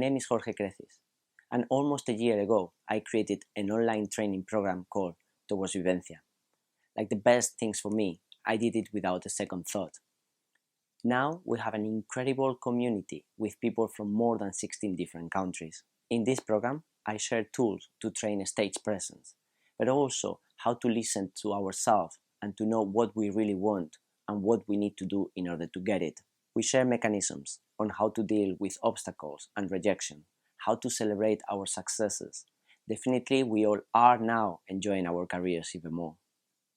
name is Jorge Crecis, and almost a year ago I created an online training program called Towards Vivencia. Like the best things for me, I did it without a second thought. Now we have an incredible community with people from more than 16 different countries. In this program, I share tools to train stage presence, but also how to listen to ourselves and to know what we really want and what we need to do in order to get it. We share mechanisms on how to deal with obstacles and rejection, how to celebrate our successes. Definitely, we all are now enjoying our careers even more.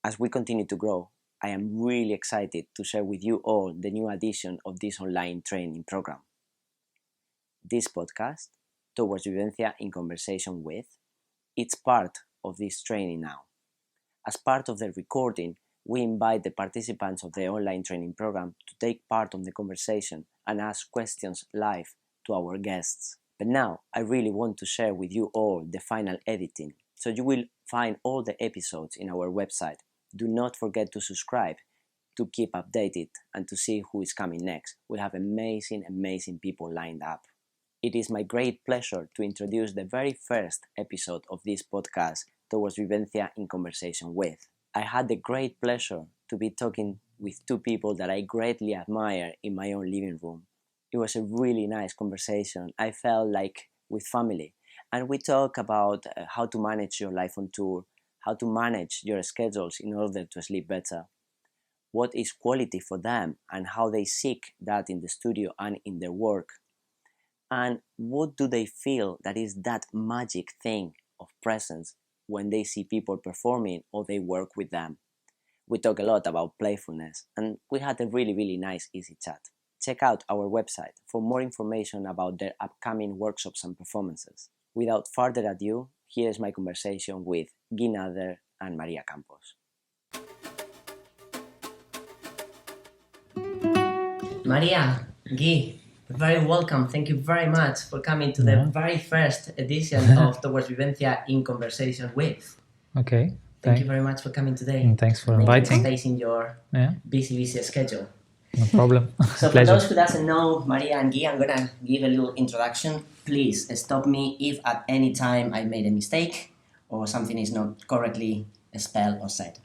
As we continue to grow, I am really excited to share with you all the new addition of this online training program. This podcast, Towards Vivencia in Conversation with, it's part of this training now. As part of the recording, we invite the participants of the online training program to take part of the conversation and ask questions live to our guests. But now I really want to share with you all the final editing, so you will find all the episodes in our website. Do not forget to subscribe to keep updated and to see who is coming next. We have amazing people lined up. It is my great pleasure to introduce the very first episode of this podcast, Towards Vivencia in Conversation with. I had the great pleasure to be talking with two people that I greatly admire in my own living room. It was a really nice conversation. I felt like with family. And we talk about how to manage your life on tour, how to manage your schedules in order to sleep better, what is quality for them and how they seek that in the studio and in their work, and what do they feel that is that magic thing of presence when they see people performing or they work with them. We talk a lot about playfulness and we had a really nice easy chat. Check out our website for more information about their upcoming workshops and performances. Without further ado, here is my conversation with Nader and Maria Campos. Maria, Guy, very welcome. Thank you very much for coming to the very first edition of Towards Vivencia in Conversation with. Okay. Thank you very much for coming today. And thanks for inviting. Space in your busy schedule. No problem. So for those who doesn't know Maria and Guy, I'm gonna give a little introduction. Please stop me if at any time I made a mistake or something is not correctly spelled or said.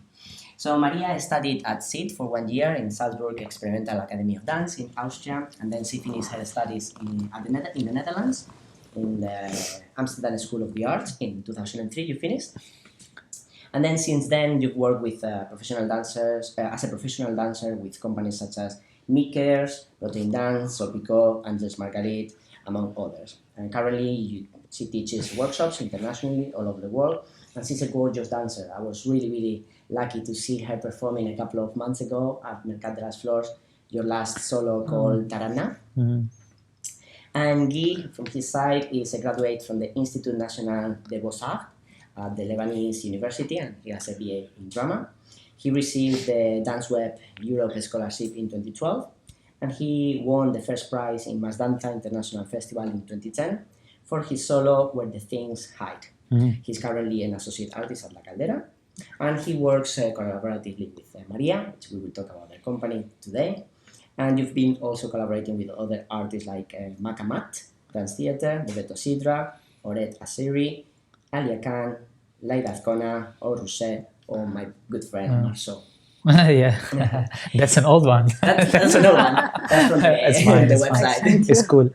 So Maria studied at SID for 1 year in Salzburg Experimental Academy of Dance in Austria, and then she finished her studies in the Netherlands, in the Amsterdam School of the Arts in 2003 you finished. And then since then you've worked with professional dancers, as a professional dancer with companies such as Mikers, Protein Dance, Solpico, Angels Margarit, among others. And currently she teaches workshops internationally all over the world, and she's a gorgeous dancer. I was really lucky to see her performing a couple of months ago at Mercat de las Flors, your last solo called Tarana. Mm-hmm. And Guy, from his side, is a graduate from the Institut National des Beaux-Arts at the Lebanese University, and he has a BA in drama. He received the Dance Web Europe Scholarship in 2012, and he won the first prize in Mas Danza International Festival in 2010 for his solo Where the Things Hide. Mm-hmm. He's currently an associate artist at La Caldera, and he works collaboratively with Maria, which we will talk about their company today. And you've been also collaborating with other artists like Makamat, Dance Theatre, Bebeto Sidra, Oret Asiri, Alia Khan, Laida Azcona, or Rousset, or my good friend Marceau. Yeah, that's an old one. That's an old one. That's from the website. It's cool.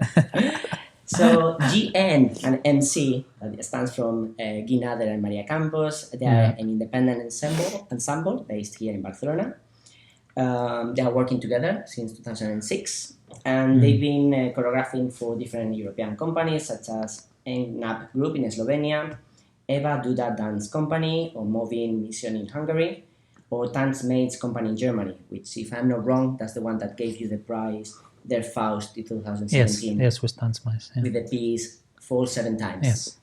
So GN and MC, that stands from GNIMCGuyNaderIMariaCampos. They are an independent ensemble based here in Barcelona. They are working together since 2006, and they've been choreographing for different European companies such as NAP Group in Slovenia, Eva Duda Dance Company, or Movin Mission in Hungary, or Tanzmates Company in Germany, which, if I'm not wrong, that's the one that gave you the prize, Der Faust, in 2017. Yes, with Tanzmates. Yeah. With the piece Fall 7 Times. Yes.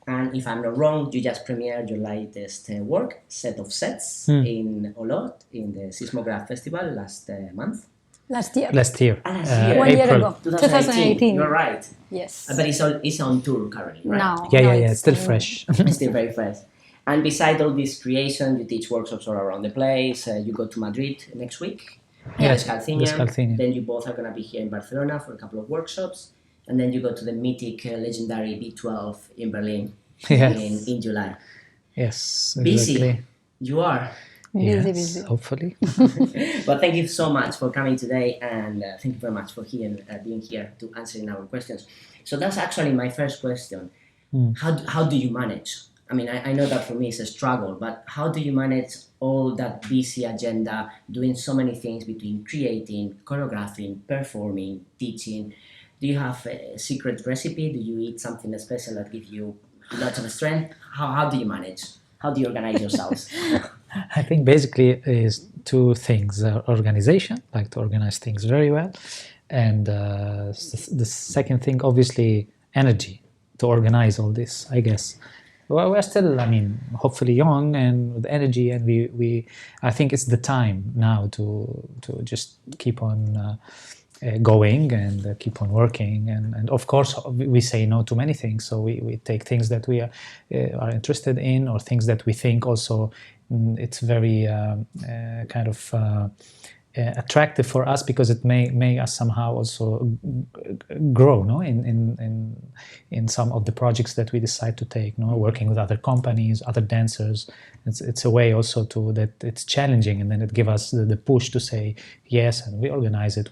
And if I'm not wrong, you just premiered your latest work, Set of Sets, in Olot, in the Seismograph Festival last month. Last year. Last year. 1 year ago. 2018. You're right. Yes. But it's on tour currently, right? No. Yeah. It's still fresh. It's still very fresh. And beside all this creation, you teach workshops all around the place. You go to Madrid next week. Yes, Then you both are going to be here in Barcelona for a couple of workshops. and then you go to the mythic, legendary B12 in Berlin Yes. in July. Yes, Busy, exactly. you are. Busy, Yes, busy. hopefully. Well, thank you so much for coming today, and thank you very much for being here to answering our questions. So that's actually my first question. How do you manage? I mean, I know that for me it's a struggle, but how do you manage all that busy agenda, doing so many things between creating, choreographing, performing, teaching? Do you have a secret recipe? Do you eat something special that gives you lots of strength? How do you manage? How do you organize yourselves? I think basically is two things: organization, like to organize things very well, and the second thing, obviously, energy to organize all this. I guess. Well, we're still, I mean, hopefully young and with energy, and I think it's the time now to just keep on going and keep on working, and of course we say no to many things, so we take things that we are interested in, or things that we think also it's very kind of attractive for us, because it may us somehow also grow, no, in some of the projects that we decide to take, no, working with other companies, other dancers. It's a way also to that it's challenging, and then it gives us the push to say yes, and we organize it.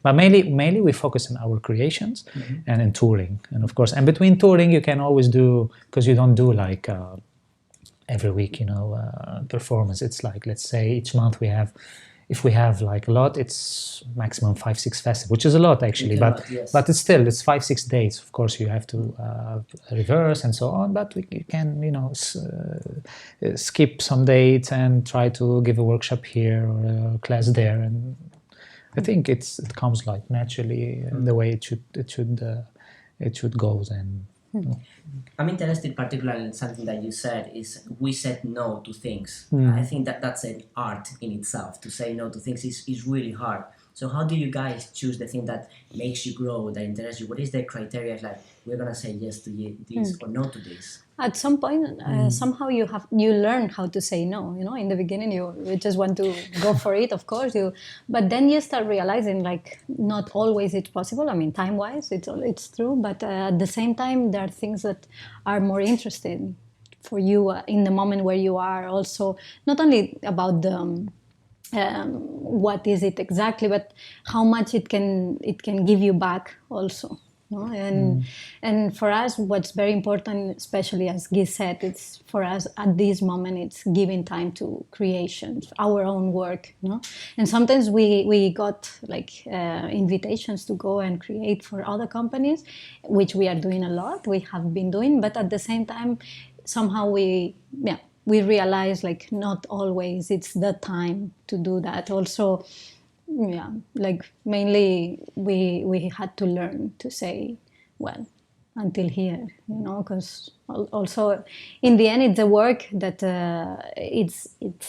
But mainly we focus on our creations and in touring, and of course, and between touring you can always do, because you don't do like every week, performance. It's like, let's say each month if we have like a lot, it's maximum 5-6 festivals, which is a lot actually, but it's still, it's 5-6 days. Of course you have to reverse and so on, but you can skip some dates and try to give a workshop here or a class there, and I think it comes like naturally the way it should go. And I'm interested particularly in something that you said, is we said no to things. I think that's an art in itself. To say no to things is really hard. So how do you guys choose the thing that makes you grow, that interests you? What is the criteria? Like, we're gonna say yes to this or no to this? At some point, somehow you learn how to say no. In the beginning, you just want to go for it, of course. But then you start realizing, like, not always it's possible. I mean, time-wise, it's true. But at the same time, there are things that are more interesting for you in the moment where you are. Also, not only about the what is it exactly, but how much it can give you back also. No? And for us, what's very important, especially as Guy said, it's for us at this moment, it's giving time to creations, our own work. No? And sometimes we got like invitations to go and create for other companies, which we are doing a lot. We have been doing, but at the same time, somehow we realize, like, not always it's the time to do that. Also, like, mainly we had to learn to say, well, until here, because also in the end it's a work that it's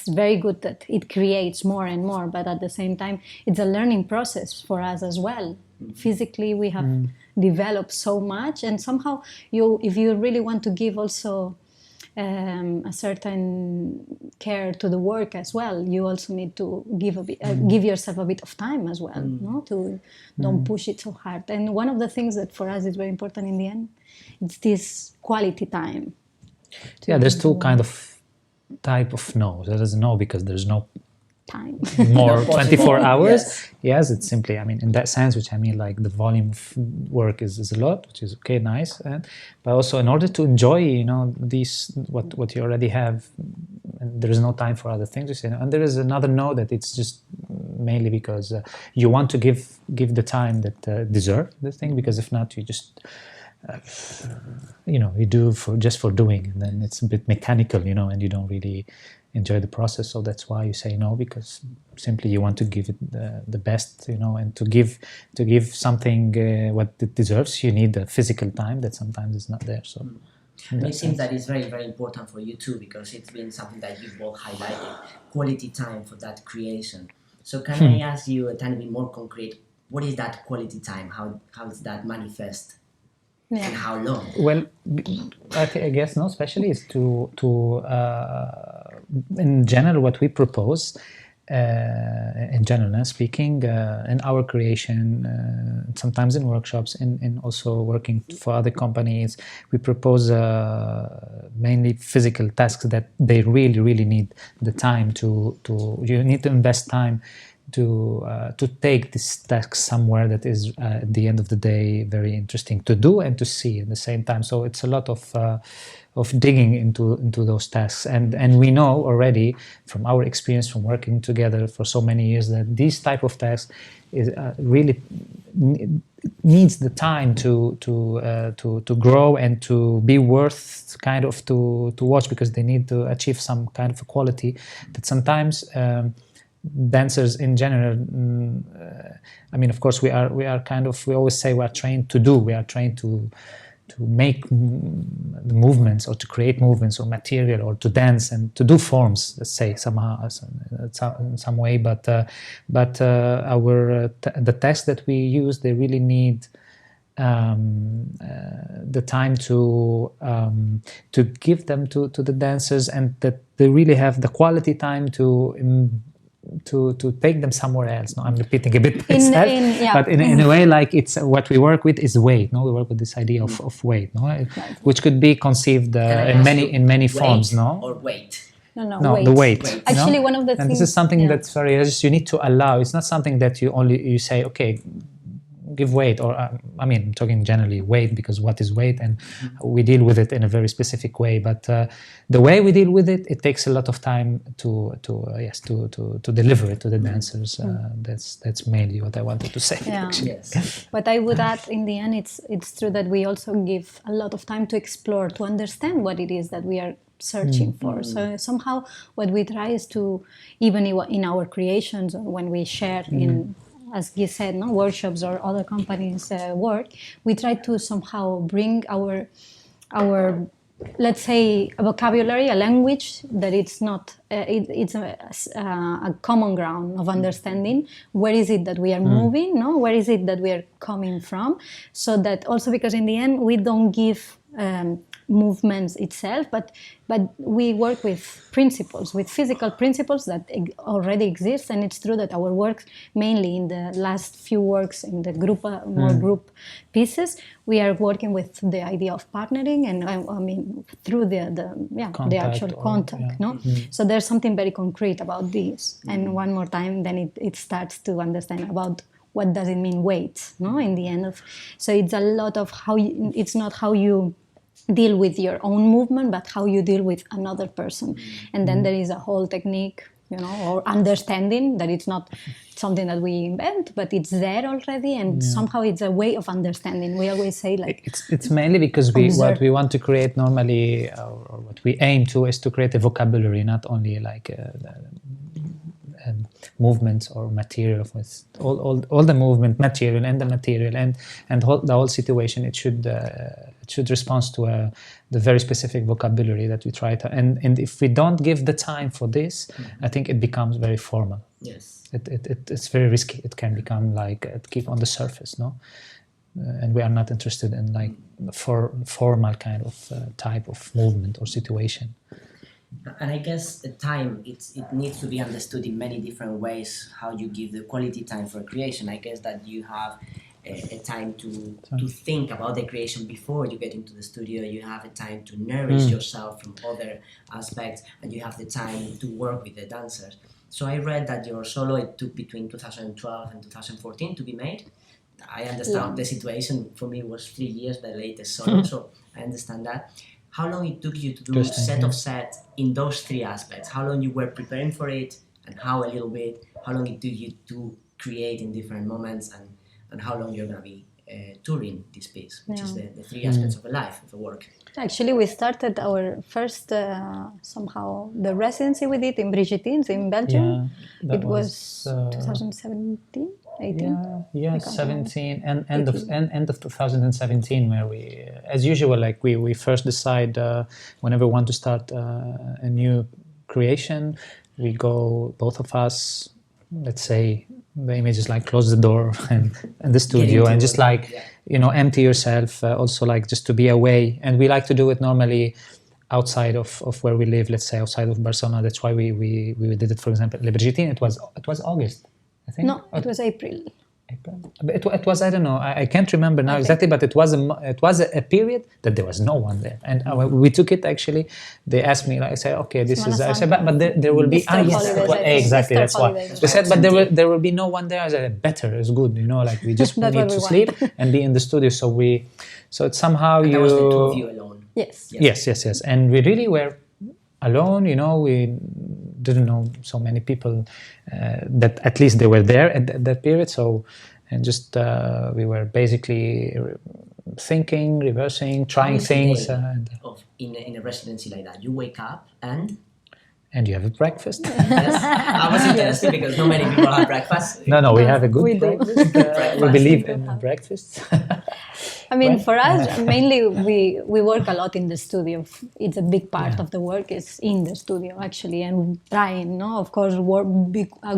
very good that it creates more and more, but at the same time it's a learning process for us as well. Physically we have developed so much, and somehow if you really want to give also a certain care to the work as well, you also need to give yourself a bit of time as well, to don't push it so hard. And one of the things that for us is very important in the end, it's this quality time. There's two kind of type of no. There is no because there's no time. More 24 hours. Yes, it's simply, I mean, in that sense, which I mean, like the volume of work is a lot, which is okay, nice. But also in order to enjoy, these, what you already have, and there is no time for other things, you say. And there is another no that it's just mainly because you want to give the time that deserve the thing, because if not, you just, you do just for doing, and then it's a bit mechanical, and you don't really enjoy the process. So that's why you say no, because simply you want to give it the best, and to give something what it deserves, you need the physical time that sometimes is not there. So it seems that it's very, very important for you too, because it's been something that you've both highlighted, quality time for that creation. So can I ask you a tiny bit more concrete, what is that quality time? How does that manifest? Yeah. And how long? Well, I guess especially is to in general what we propose in general speaking, in our creation, sometimes in workshops, in also working for other companies, we propose mainly physical tasks that they really need the time to you need to invest time to take this task somewhere that is at the end of the day very interesting to do and to see at the same time. So it's a lot of digging into those tasks, and we know already from our experience from working together for so many years that these type of tasks is really needs the time to grow and to be worth kind of to watch, because they need to achieve some kind of a quality that sometimes dancers in general, I mean, of course, we always say we are trained to do. We are trained to make the movements, or to create movements or material, or to dance and to do forms, let's say, somehow in some way. But the text that we use, they really need the time to give them to the dancers, and that they really have the quality time to take them somewhere else. No, I'm repeating a bit myself, but in a way, like, it's what we work with is weight. No, we work with this idea of weight. No, which could be conceived in many forms. No, or weight. No, weight. The weight. Actually, one of the things. And this is something that's very just you need to allow. It's not something that you say, okay, give weight, or I mean, I'm talking generally weight, because what is weight, and we deal with it in a very specific way. But the way we deal with it, it takes a lot of time to deliver it to the dancers. That's mainly what I wanted to say. Yeah. Yes. But I would add, in the end, it's true that we also give a lot of time to explore, to understand what it is that we are searching for. So somehow what we try is to, even in our creations, or when we share in, as you said, no, workshops or other companies' work, we try to somehow bring our let's say a vocabulary, a language that it's not it's a common ground of understanding. Where is it that we are moving? No, where is it that we are coming from? So that also, because in the end we don't give movements itself, but we work with principles, with physical principles that already exist. And it's true that our work, mainly in the last few works in the group, more group pieces, we are working with the idea of partnering, and I mean through the actual contact. No, so there's something very concrete about this. And one more time, then it starts to understand about what does it mean weight. No, in the end of, so it's a lot of how it's not how you deal with your own movement, but how you deal with another person. And then there is a whole technique, or understanding that it's not something that we invent, but it's there already, and somehow it's a way of understanding. We always say, like, it's mainly because what we want to create normally, or what we aim to, is to create a vocabulary, not only like movements or material, with all the movement material and the material and the whole situation. It should respond to the very specific vocabulary that we try to, and if we don't give the time for this, I think it becomes very formal. Yes, it's very risky. It can become like keep on the surface, no, and we are not interested in like formal kind of type of movement or situation. And I guess the time, it needs to be understood in many different ways, how you give the quality time for creation. I guess that you have a time to think about the creation before you get into the studio. You have a time to nourish yourself from other aspects, and you have the time to work with the dancers. So I read that your solo, it took between 2012 and 2014 to be made. I understand the situation. For me, it was 3 years, the latest solo, so I understand that. How long it took you to do set in those three aspects? How long you were preparing for it, and how long it took you to create in different moments, and how long you're going to be touring this piece, which is the three aspects of a life, of a work. Actually, we started our first, somehow, the residency we did in Brigittine's in Belgium. It was 2017, 18? Yeah, 17, and end of 2017, where we, as usual, like we first decide whenever we want to start a new creation, we go, both of us, let's say, the image is like close the door and the studio and just like, empty yourself, also like just to be away. And we like to do it normally outside of where we live, let's say outside of Barcelona. That's why we did it, for example, Le Brigitin. It was August, I think. No, it was April. It was, I don't know, I can't remember now exactly, but it was a period that there was no one there, and we took it actually. They asked me, like, I said, okay, this is, I said, but there will be exactly, that's why they said, but there will be no one there. I said, better, it's good, you know, like we just need to sleep and be in the studio. So it's somehow and that was the two of you alone. Yes, and we really were alone, you know. We didn't know so many people that at least they were there at that period. So, and just we were basically thinking, reversing, trying things. In a residency like that, you wake up and you have a breakfast. Yes, I was interested because not many people have breakfast. No, we have a good breakfast. We believe in breakfast. I mean, for us, mainly we work a lot in the studio. It's a big part of the work is in the studio, actually, and trying, no? Of course, a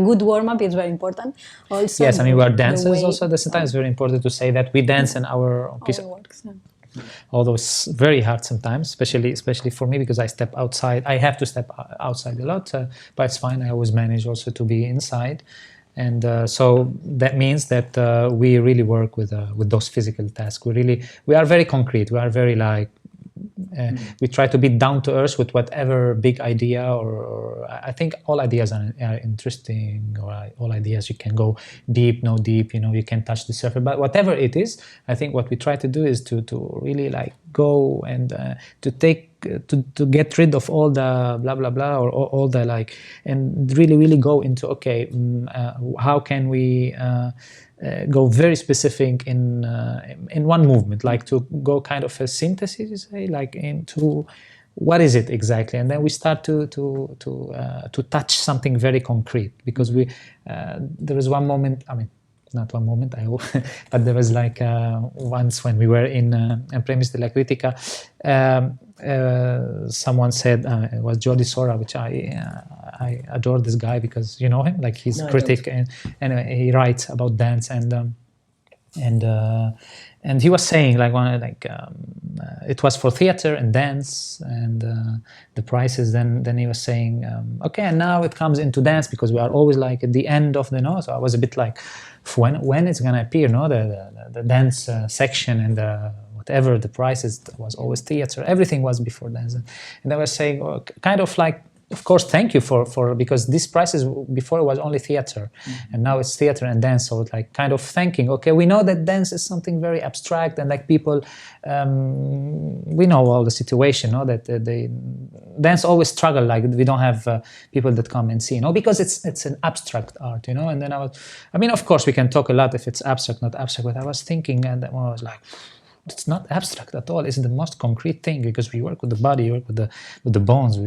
good warm-up is very important. Also, yes, I mean, we are dancers also. At the same time, it's very important to say that we dance in our piece. Works, Although it's very hard sometimes, especially for me, because I step outside. I have to step outside a lot, but it's fine. I always manage also to be inside. And so that means that we really work with those physical tasks. We are very concrete. We are very like, we try to be down to earth with whatever big idea, or I think all ideas are interesting, or all ideas you can go deep, no deep, you know, you can touch the surface. But whatever it is, I think what we try to do is to really like go and to get rid of all the blah blah blah, or all the like, and really go into how can we go very specific in one movement, like to go kind of a synthesis, say, like into what is it exactly, and then we start to touch something very concrete, because there was one moment, I mean, not one moment, but there was like once when we were in Premis de la Critica, someone said, it was Jordi Sora, which I adore this guy because you know him, like he's critic, and he writes about dance, and he was saying like it was for theater and dance, and the prices. Then he was saying, okay, and now it comes into dance, because we are always like at the end of the So I was a bit like, when it's gonna appear, the dance section, and whatever the prices was always theater. Everything was before dance, and I was saying, kind of like, of course, thank you for because these prices before it was only theater, and now it's theater and dance. So it's like kind of thanking. Okay, we know that dance is something very abstract, and like people, we know all the situation, that they dance always struggle. Like we don't have people that come and see, because it's an abstract art, And then I mean, of course, we can talk a lot if it's abstract, not abstract. But I was thinking, and I was like, it's not abstract at all. It's the most concrete thing, because we work with the body, you work with the bones.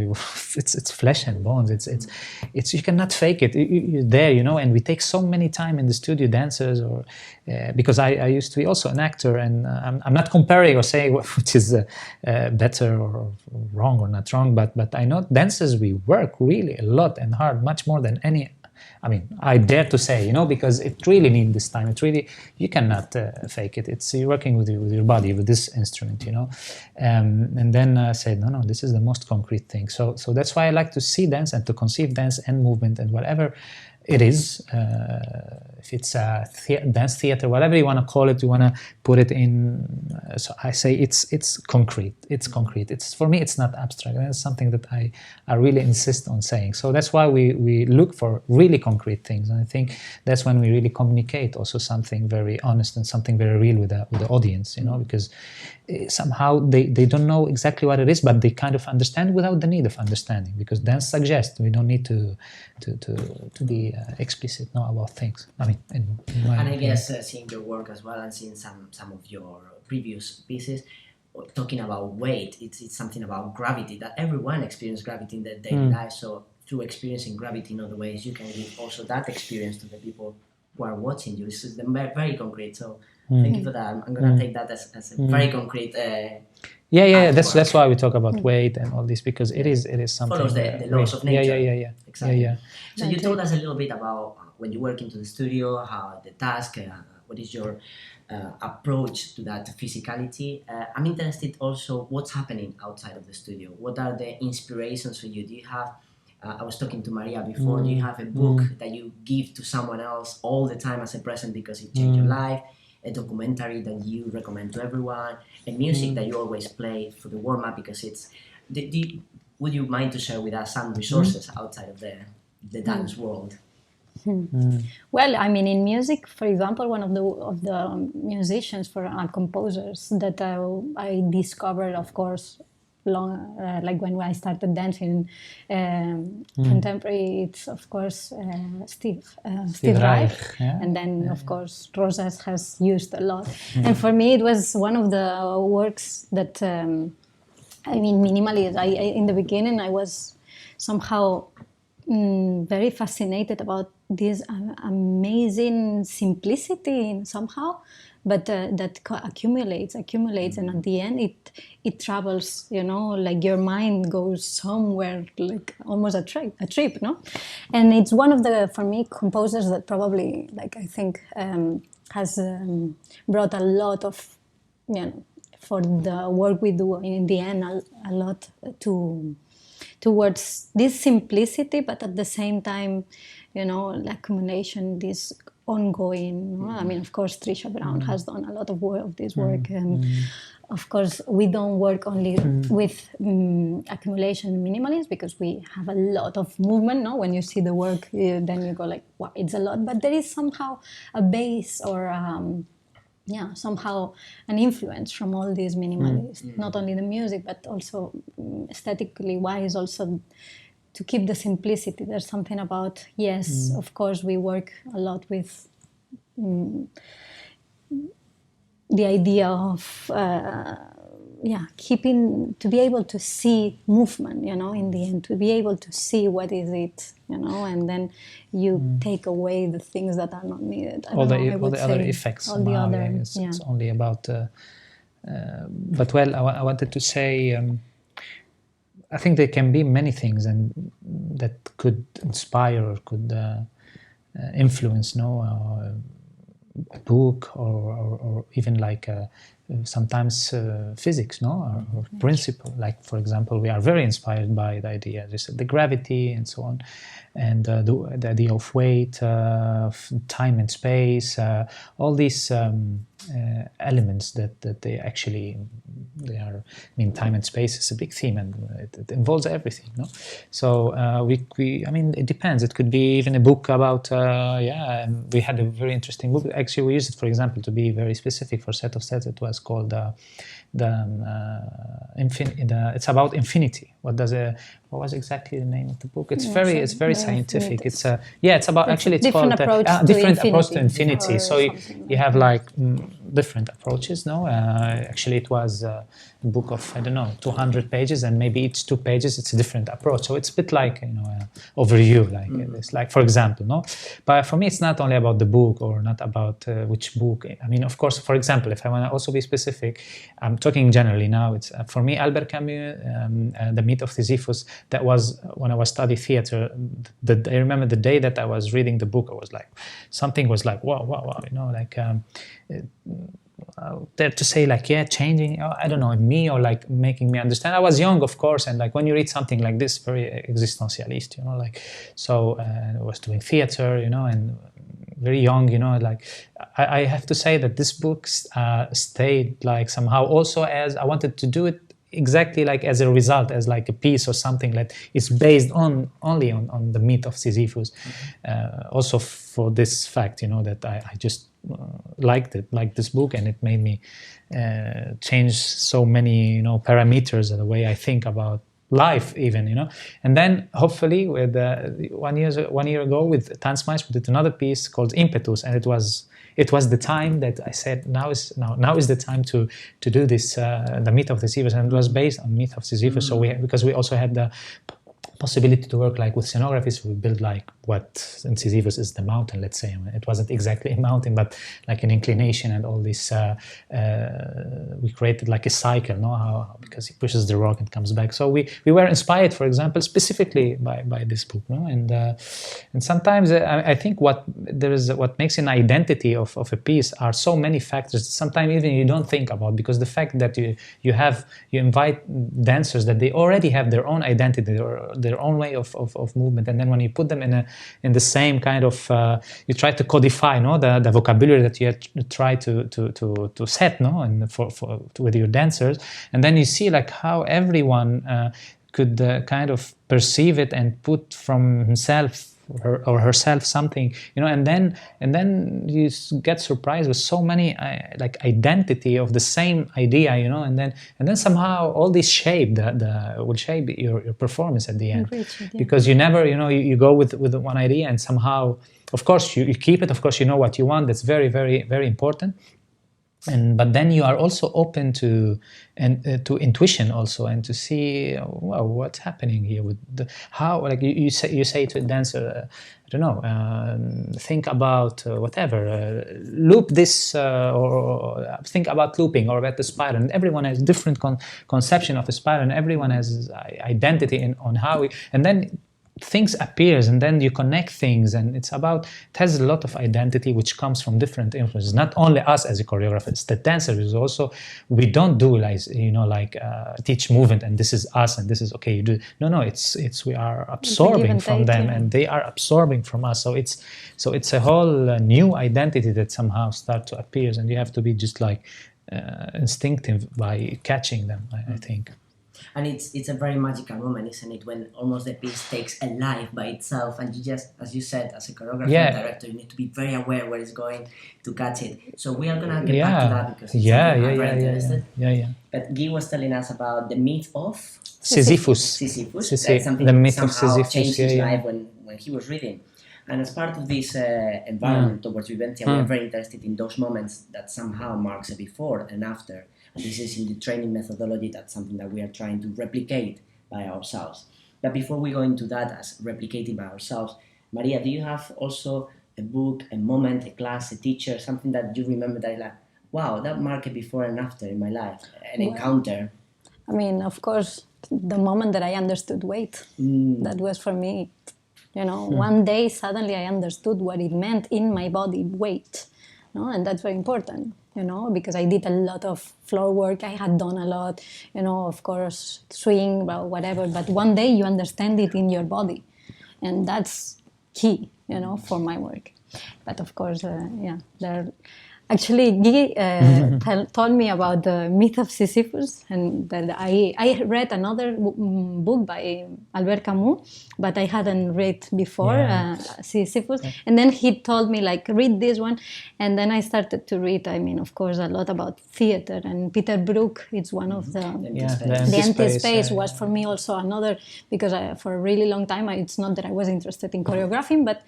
It's flesh and bones. It's you cannot fake it. You're there, And we take so many time in the studio, dancers, or because I used to be also an actor, and I'm not comparing or saying which is better or wrong or not wrong, but I know dancers, we work really a lot and hard, much more than any. I mean, I dare to say, because it really needs this time. It really, you cannot fake it. It's you're working with your body, with this instrument, And then I said, no, this is the most concrete thing. So that's why I like to see dance and to conceive dance and movement and whatever it is. If it's dance theater, whatever you want to call it, you want to put it in. So I say it's concrete. It's concrete. It's for me. It's not abstract. That's something that I really insist on saying. So that's why we look for really concrete things, and I think that's when we really communicate also something very honest and something very real with the audience. Because somehow they don't know exactly what it is, but they kind of understand without the need of understanding. Because dance suggests we don't need to be explicit about things. I mean, in my and I guess seeing your work as well, and seeing some of your previous pieces, talking about weight, it's something about gravity, that everyone experiences gravity in their daily life. So through experiencing gravity in other ways, you can give also that experience to the people who are watching you. This is very concrete. So thank you for that. I'm gonna take that as a very concrete. That's why we talk about weight and all this, because it is something follows the laws of nature. Yeah. Exactly. So you told us a little bit about when you work into the studio, how the task, what is your approach to that physicality. I'm interested also what's happening outside of the studio. What are the inspirations for you? Do you have, I was talking to Maria before, do you have a book that you give to someone else all the time as a present because it changed your life? A documentary that you recommend to everyone? A music that you always play for the warm-up because it's... would you mind to share with us some resources outside of the dance world? Well, I mean, in music, for example, one of the musicians composers that I discovered, of course, like when I started dancing contemporary, it's of course Steve Reich, yeah. and then of course Rosas has used a lot. And for me, it was one of the works that I mean, minimally. In the beginning, I was somehow very fascinated about this amazing simplicity somehow, but that accumulates, and at the end it travels. You know, like your mind goes somewhere, like almost a trip, no? And it's one of the, for me, composers that probably, like, I think has brought a lot of, you know, for the work we do in the end, a lot towards this simplicity, but at the same time, you know, accumulation, this ongoing. I mean, of course, Trisha Brown has done a lot of this work, and of course, we don't work only with accumulation minimalism because we have a lot of movement. No, when you see the work, then you go like, wow, it's a lot, but there is somehow a base or somehow an influence from all these minimalists, not only the music, but also aesthetically wise, also to keep the simplicity. There's something about, of course, we work a lot with the idea of, keeping, to be able to see movement, you know, in the end, to be able to see what is it, you know, and then you take away the things that are not needed. All the other effects. All the other, it's only about, but well, I wanted to say, I think there can be many things and that could inspire or could influence, a book or even like sometimes physics, or principle. Like, for example, we are very inspired by the idea, the gravity and so on, and the idea of weight, time and space, all these elements that they actually, they are, I mean, time and space is a big theme and it involves everything, no? So I mean, it depends. It could be even a book about, and we had a very interesting book. Actually, we used it, for example, to be very specific for Set of Sets. It was called it's about infinity. What was exactly the name of the book? It's very scientific. It's it's about, actually it's called different approach to infinity. So you have like different approaches. Actually it was a book of, I don't know, 200 pages, and maybe each 2 pages it's a different approach. So it's a bit like, overview, like it's like, for example, But for me it's not only about the book or not about which book. I mean, of course, for example, if I want to also be specific, I'm talking generally now. It's for me Albert Camus, The Myth of Sisyphus. That was when I was studying theater. I remember the day that I was reading the book, I was like, something was like, wow, like there to say like, changing, I don't know, me or like making me understand. I was young, of course, and like when you read something like this, very existentialist, like, so I was doing theater, and very young, like I have to say that this book stayed like somehow also as I wanted to do it exactly like as a result, as like a piece or something that is based only on the myth of Sisyphus. Also for this fact, that I just liked this book, and it made me change so many, parameters of the way I think about life even, and then hopefully with 1 year ago with Tanzmais we did another piece called Impetus, and it was the time that I said now is the time to do this the myth of Sisyphus, and it was based on myth of Sisyphus. So because we also had the possibility to work like with scenographies. We build like what in Sisyphus is the mountain, let's say. I mean, it wasn't exactly a mountain, but like an inclination and all this. We created like a cycle, no? How because he pushes the rock and comes back. So we were inspired, for example, specifically by this book, no? And sometimes I think what makes an identity of a piece are so many factors. Sometimes even you don't think about, because the fact that you invite dancers that they already have their own identity or their own way of movement, and then when you put them in the same kind of you try to codify, no, the vocabulary that you try to set, no, and with your dancers, and then you see like how everyone could kind of perceive it and put from himself or herself something, you know, and then you get surprised with so many like identity of the same idea, you know, and then somehow all this shape will shape your performance at the end. Because you never, you know, you go with one idea and somehow, of course, you keep it, of course, you know what you want. That's very, very, very important. But then you are also open to intuition also, and to see, well, what's happening here with how, like you say to a dancer, I don't know, think about whatever, loop this or think about looping or about the spiral. And everyone has different conception of a spiral, and everyone has identity on how and then things appears, and then you connect things, and it has a lot of identity which comes from different influences. Not only us as a choreographer, it's the dancers also. We don't do like, you know, like teach movement and this is us and this is okay, you do. No, it's we are absorbing from them, and they are absorbing from us. So it's a whole new identity that somehow start to appear, and you have to be just like instinctive by catching them, I think. And it's a very magical moment, isn't it, when almost the piece takes a life by itself, and you just, as you said, as a choreographer and director, you need to be very aware where it's going to catch it. So we are gonna get back to that, because it's I'm very interested. But Guy was telling us about the myth of Sisyphus. That's something the myth somehow of Sisyphus changed his life when he was reading. And as part of this environment towards Vivencia, we are very interested in those moments that somehow marks a before and after. And this is in the training methodology. That's something that we are trying to replicate by ourselves. But before we go into that as replicating by ourselves, Maria, do you have also a book, a moment, a class, a teacher, something that you remember that like, wow, that marked a before and after in my life, an encounter? I mean, of course, the moment that I understood weight, that was for me, you know, one day suddenly I understood what it meant in my body, weight, no? And that's very important. You know, because I did a lot of floor work, I had done a lot, you know, of course, swing, well, whatever, but one day you understand it in your body, and that's key, you know, for my work. But of course, actually, Guy told me about the myth of Sisyphus, and that I read another book by Albert Camus, but I hadn't read before Sisyphus. And then he told me, like, read this one. And then I started to read, I mean, of course, a lot about theater. And Peter Brook, it's one of the empty space was for me also another, because for a really long time, it's not that I was interested in choreographing, but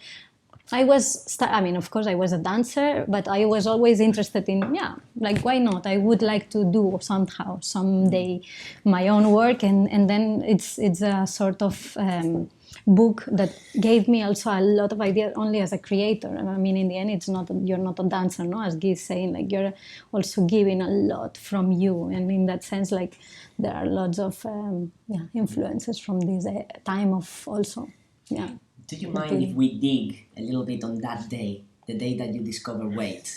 I was, of course, I was a dancer, but I was always interested in, like, why not? I would like to do someday, my own work, and then it's a sort of book that gave me also a lot of ideas only as a creator. I mean, in the end, you're not a dancer, no? As Guy is saying, like, you're also giving a lot from you, and in that sense, like, there are lots of influences from this time of also, Do you mind if we dig a little bit on that day, the day that you discover weight?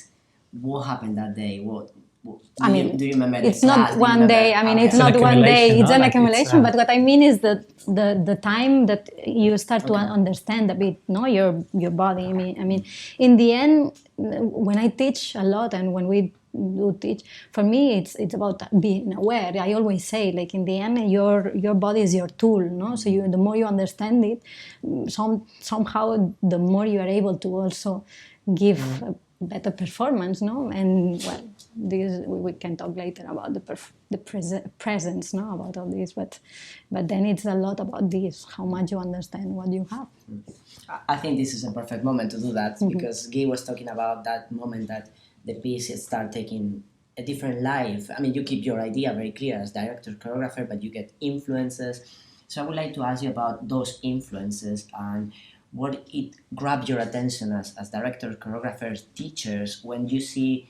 What happened that day? Do you remember it's not one day. I mean, it's not one day. It's an accumulation. But what I mean is that the time that you start to understand a bit, no, your body. I mean, in the end, when I teach a lot, and when we do teach, for me, it's about being aware. I always say, like, in the end, your body is your tool, no? So the more you understand it, somehow the more you are able to also give a better performance, no? And well, this we can talk later about the presence, no? About all this, but then it's a lot about this, how much you understand what you have. I think this is a perfect moment to do that, because Guy was talking about that moment that the pieces start taking a different life. I mean, you keep your idea very clear as director, choreographer, but you get influences, So I would like to ask you about those influences and what it grabbed your attention as directors, choreographers, teachers when you see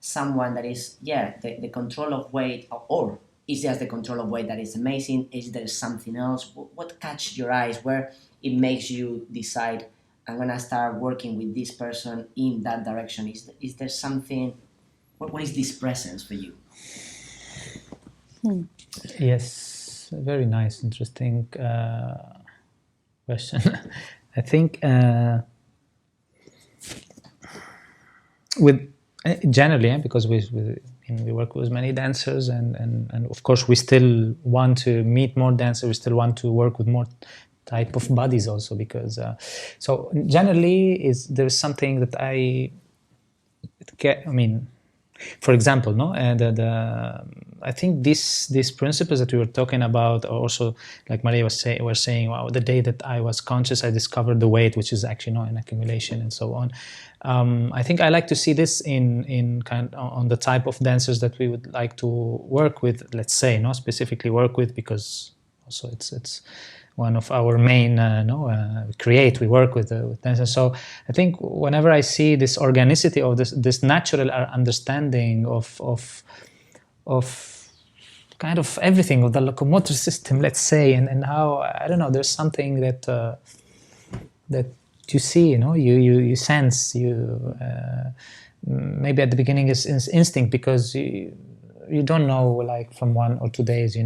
someone that is, the control of weight, or is just the control of weight that is amazing? Is there something else? What catches your eyes where it makes you decide, I'm going to start working with this person in that direction? Is there something, what is this presence for you? Yes, very nice, interesting question. I think with generally, because we work with many dancers, and of course we still want to meet more dancers. We still want to work with more type of bodies also, because so generally there's something that I mean, for example, no, and I think these principles that we were talking about, also like Maria was saying, wow, the day that I was conscious, I discovered the weight, which is actually an accumulation and so on. I think I like to see this in kind of on the type of dancers that we would like to work with. Let's say, no, specifically work with, because also it's one of our main we work with dancers. So I think whenever I see this organicity of this natural understanding of kind of everything, of the locomotor system, let's say, and how, I don't know, there's something that that you see, you sense, maybe at the beginning is instinct, because you don't know, like from 1 or 2 days, I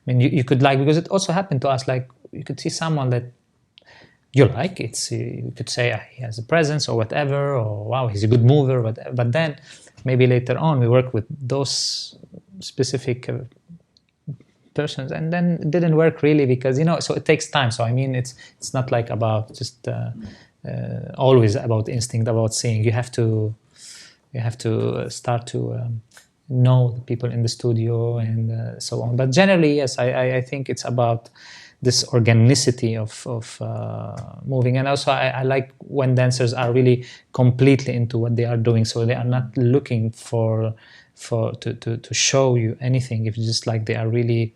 mean, you could like, because it also happened to us, like you could see someone that you like, you could say he has a presence or whatever, or wow, he's a good mover, whatever. But then maybe later on we work with those specific persons, and then it didn't work really, because so it takes time. So I mean, it's not like about just always about instinct, about seeing. You have to start to know the people in the studio and so on. But generally, yes, I think it's about this organicity of moving. And also I like when dancers are really completely into what they are doing, so they are not looking to show you anything. If just like they are really,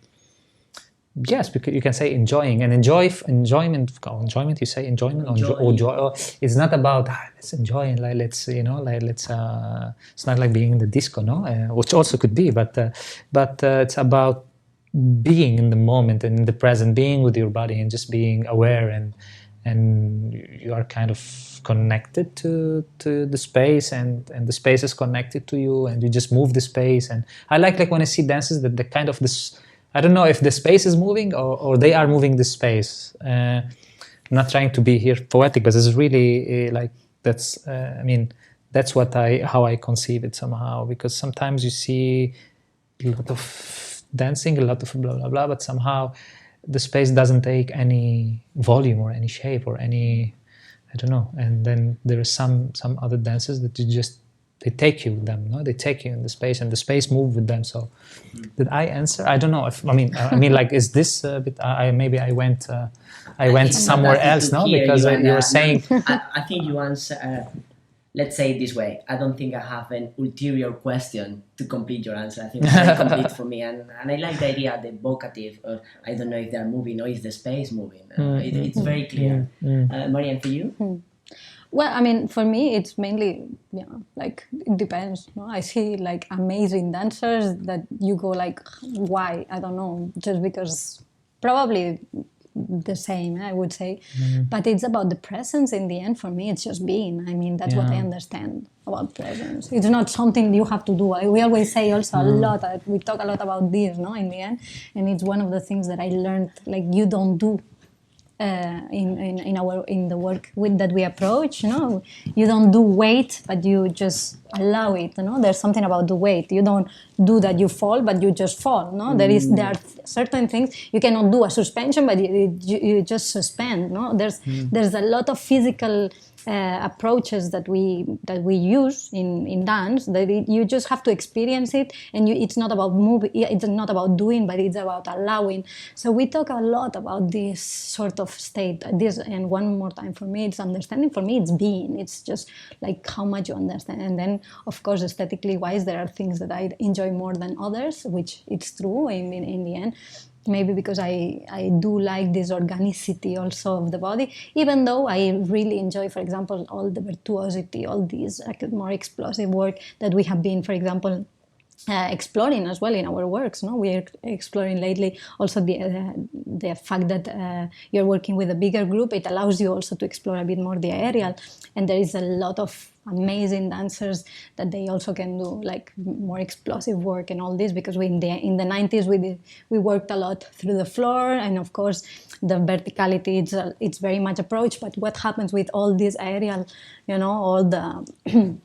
yes, because you can say enjoying, and enjoyment. You say enjoyment or joy. It's not about let's enjoy and like let's let's. It's not like being in the disco, no, which also could be, but it's about being in the moment and in the present, being with your body and just being aware, and you are kind of connected to the space, and the space is connected to you, and you just move the space. And I like when I see dances that the kind of this. I don't know if the space is moving or they are moving the space. I'm not trying to be here poetic, but it's really like that's. I mean, that's how I conceive it somehow. Because sometimes you see a lot of dancing, a lot of blah blah blah, but somehow the space doesn't take any volume or any shape or any. I don't know. And then there are some other dances that you just. They take you with them, no? They take you in the space, and the space move with them. So, did I answer? I don't know. I mean, like, is this a bit? Maybe I went somewhere else, no? Because you were saying. I think you answer. Let's say it this way. I don't think I have an ulterior question to complete your answer. I think it's very complete for me, and I like the idea, the vocative. I don't know if they're moving or is the space moving. It's very clear. Marianne, for you. Well, I mean, for me, it's mainly, like, it depends. No? I see, like, amazing dancers that you go, like, why? I don't know, just because probably the same, I would say. But it's about the presence in the end. For me, it's just being. I mean, that's what I understand about presence. It's not something you have to do. We always say also a lot, we talk a lot about this, no, in the end. And it's one of the things that I learned, like, you don't do. In the work that we approach, you don't do weight, but you just allow it. There's something about the weight. You don't do that. You fall, but you just fall. There are certain things you cannot do a suspension, but you just suspend. There's a lot of physical approaches that we use in dance that you just have to experience it, and it's not about moving, it's not about doing, but it's about allowing. So we talk a lot about this sort of state, and one more time, for me it's understanding, for me it's being. It's just like how much you understand. And then of course aesthetically wise there are things that I enjoy more than others, which it's true in the end. maybe because I do like this organicity also of the body, even though I really enjoy, for example, all the virtuosity, all these more explosive work that we have been, for example, exploring as well in our works. No, we are exploring lately also the fact that you're working with a bigger group. It allows you also to explore a bit more the aerial, and there is a lot of amazing dancers that they also can do like more explosive work and all this, because in the 90s we worked a lot through the floor, and of course the verticality it's very much approached. But what happens with all this aerial, all the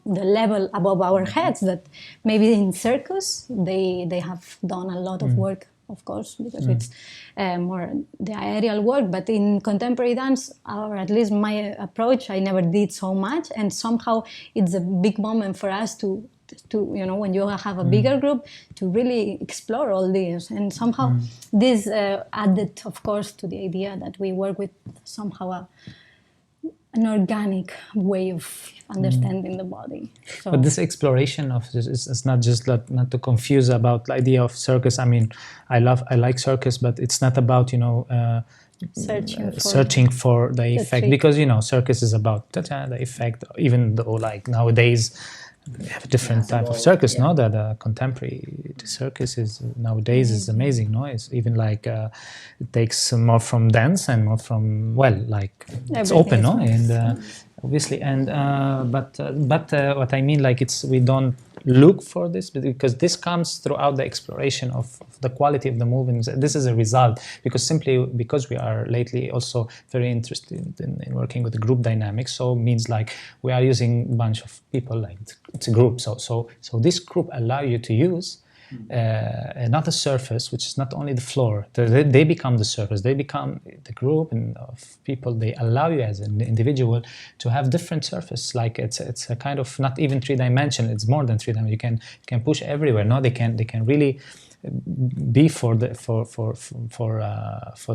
the level above our heads, that maybe in circus they have done a lot of work, of course, because it's more the aerial work. But in contemporary dance, or at least my approach, I never did so much, and somehow it's a big moment for us to when you have a bigger group, to really explore all this. And somehow this added, of course, to the idea that we work with somehow an organic way of understanding the body. So, but this exploration of this is not just not to confuse about the idea of circus. I mean, I like circus, but it's not about searching for the effect, trick. because circus is about the effect. Even though like nowadays we have a different type of circus, no? The contemporary circus is nowadays is amazing, no? It's even like it takes more from dance and more from it's open, no? And obviously, and but what I mean, like we don't look for this, because this comes throughout the exploration of the quality of the movements. This is a result because we are lately also very interested in working with the group dynamics. So it means like we are using a bunch of people, like it's a group. So this group allow you to use another surface, which is not only the floor. They become the surface. They become the group of people. They allow you as an individual to have different surface. Like it's a kind of not even 3-dimensional. It's more than 3-dimensional. You can push everywhere. No, they can really be for the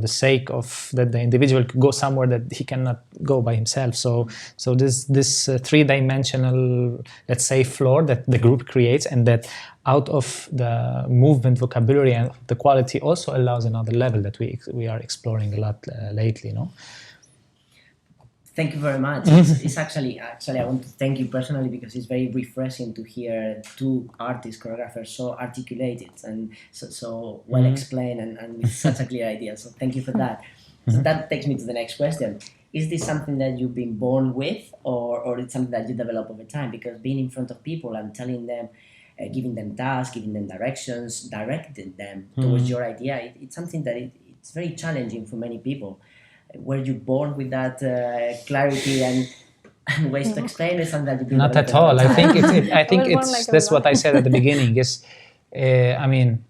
sake of that the individual could go somewhere that he cannot go by himself. So this 3-dimensional, let's say, floor that the group creates, and that out of the movement vocabulary and the quality also allows another level that we are exploring a lot lately, no? Thank you very much. It's actually I want to thank you personally, because it's very refreshing to hear two artists, choreographers, so articulated and so well explained and with such a clear idea. So thank you for that. So that takes me to the next question. Is this something that you've been born with, or it's something that you develop over time? Because being in front of people and telling them, giving them tasks, giving them directions, directing them towards your idea, it's something that it's very challenging for many people. Were you born with that clarity and ways to explain it? Something that you've been not at all. I think it's that's what I said at the beginning. Is I mean,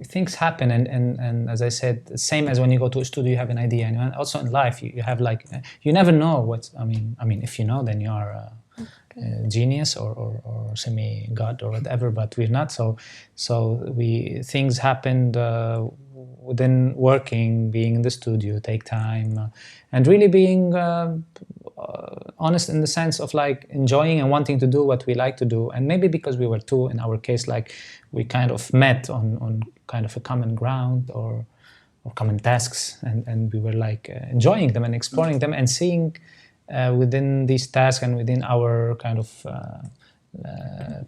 things happen, and as I said, same as when you go to a studio, you have an idea, and also in life, you have like you never know what's. I mean, if you know, then you are genius or semi-god or whatever. But we're not. So things happened within working, being in the studio, take time, and really being honest in the sense of like enjoying and wanting to do what we like to do. And maybe because we were two, in our case, like we kind of met on kind of a common ground or common tasks, and we were like enjoying them and exploring them and seeing within these tasks and within our kind of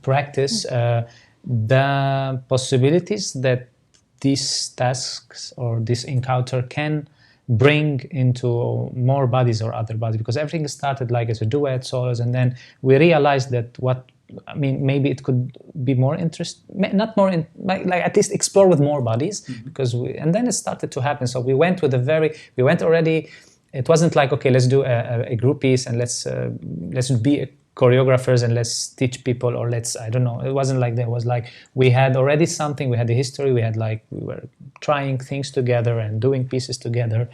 practice the possibilities that these tasks or this encounter can bring into more bodies or other bodies, because everything started like as a duet, solos, and then we realized that maybe it could be more not more like at least explore with more bodies, and then it started to happen. So we went already. It wasn't like, okay, let's do a group piece and let's be choreographers and let's teach people, or I don't know. It wasn't like that. It was like we had already something. We had the history. We were trying things together and doing pieces together,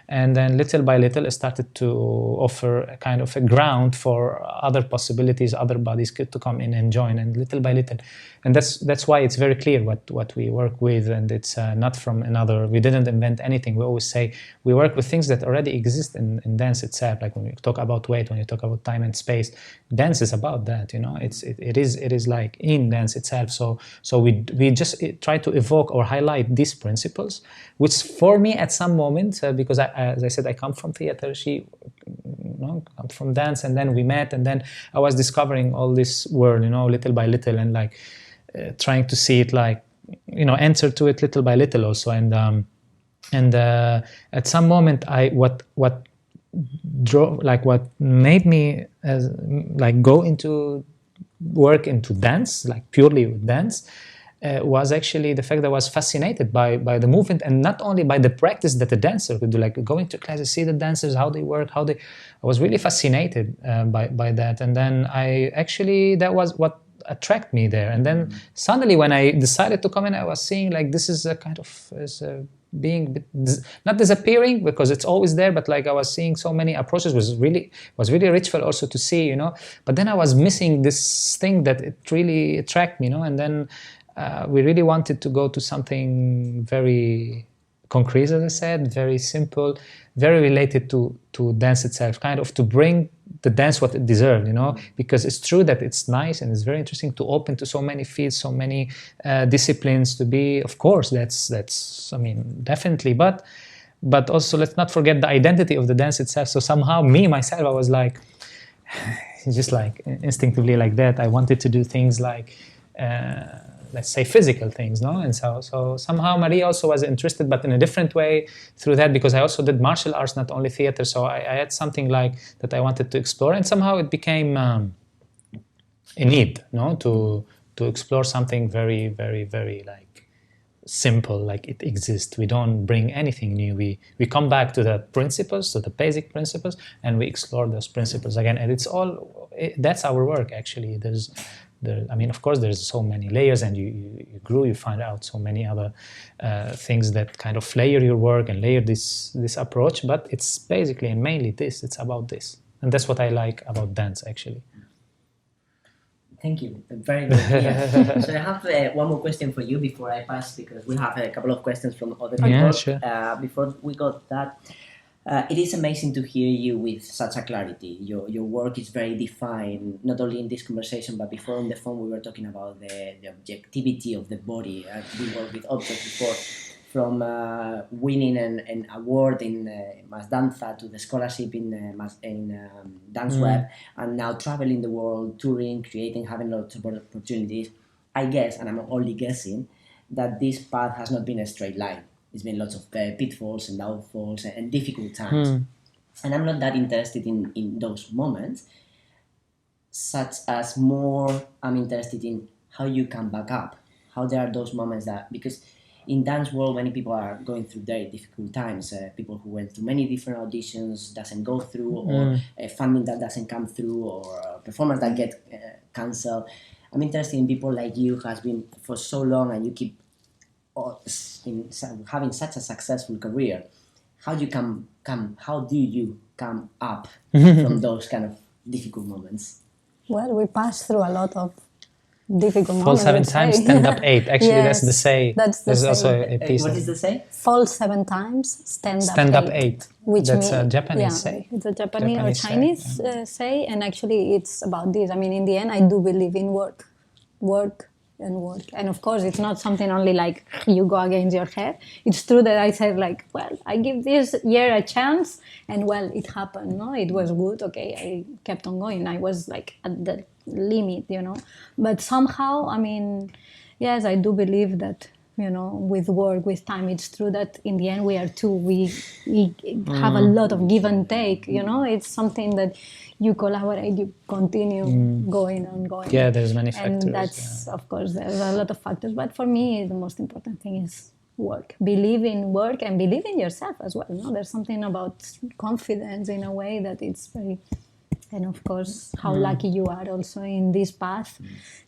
and then little by little, it started to offer a kind of a ground for other possibilities, other bodies to come in and join, and little by little, and that's why it's very clear what we work with, and it's not from another. We didn't invent anything. We always say we work with things that already exist in dance itself. Like when you talk about weight, when you talk about time and space, dance is about that, you know. It is like in dance itself. So we just try to evoke or highlight these principles, which for me at some moment, because as I said, I come from theater, she, you know, come from dance, and then we met, and then I was discovering all this world, you know, little by little, and like trying to see it, like, you know, enter to it little by little also. And at some moment, what made me go into work into dance, like purely with dance, was actually the fact that I was fascinated by the movement, and not only by the practice that the dancer could do, like going to classes, see the dancers, how they work, I was really fascinated by that. And then that was what attracted me there. And then suddenly when I decided to come in, I was seeing like this is a kind of being not disappearing, because it's always there, but like I was seeing so many approaches, was really ritual also to see, you know. But then I was missing this thing that it really attracted me, you know. And then we really wanted to go to something very concrete, as I said, very simple, very related to dance itself, kind of to bring the dance what it deserved, you know, because it's true that it's nice and it's very interesting to open to so many fields, so many disciplines, to be, of course, that's I mean, definitely, but also let's not forget the identity of the dance itself. So somehow myself, I was like, just like instinctively like that, I wanted to do things like, let's say, physical things, no? And so somehow Maria also was interested, but in a different way through that, because I also did martial arts, not only theater. So I had something like that I wanted to explore, and somehow it became a need, no, to explore something very, very, very like simple, like it exists. We don't bring anything new. We come back to the principles, to the basic principles, and we explore those principles again. And that's our work, actually. I mean, of course, there's so many layers, and you find out so many other things that kind of layer your work and layer this approach. But it's basically and mainly this. It's about this, and that's what I like about dance, actually. Thank you. Very, very clear. So I have one more question for you before I pass, because we have a couple of questions from other people. Yeah, sure. Before we got that. It is amazing to hear you with such a clarity. Your work is very defined, not only in this conversation, but before on the phone we were talking about the objectivity of the body. We worked with objects before, from winning an award in Mas Danza to the scholarship in Dance Web, and now traveling the world, touring, creating, having lots of opportunities. I guess, and I'm only guessing, that this path has not been a straight line. It's been lots of pitfalls and downfalls and difficult times. And I'm not that interested in those moments, such as more I'm interested in how you come back up, how there are those moments that, because in dance world, many people are going through very difficult times, people who went through many different auditions doesn't go through, or funding that doesn't come through, or performance that get cancelled. I'm interested in people like you who has been for so long, and you keep having such a successful career. How do you come up from those kind of difficult moments? Well, we passed through a lot of difficult Fall moments. 7 times, stand up 8. Actually, Yes, that's the say. There's say. also a piece. What is the say? Fall 7 times, stand up up 8. Which that's a Japanese say. It's a Japanese or Chinese say, and actually it's about this. I mean, in the end, I do believe in work. And of course, it's not something only like you go against your head. It's true that I said like, well, I give this year a chance, and well, it happened. No, it was good. Okay, I kept on going. I was like at the limit, you know. But somehow, I mean, yes, I do believe that, you know, with work, with time, it's true that in the end we are two. We have a lot of give and take. You know, it's something that you collaborate, you continue going on. Yeah, there's many factors. And that's, of course, there's a lot of factors. But for me, the most important thing is work. Believe in work and believe in yourself as well. No? There's something about confidence in a way that it's very... And of course, how lucky you are also in this path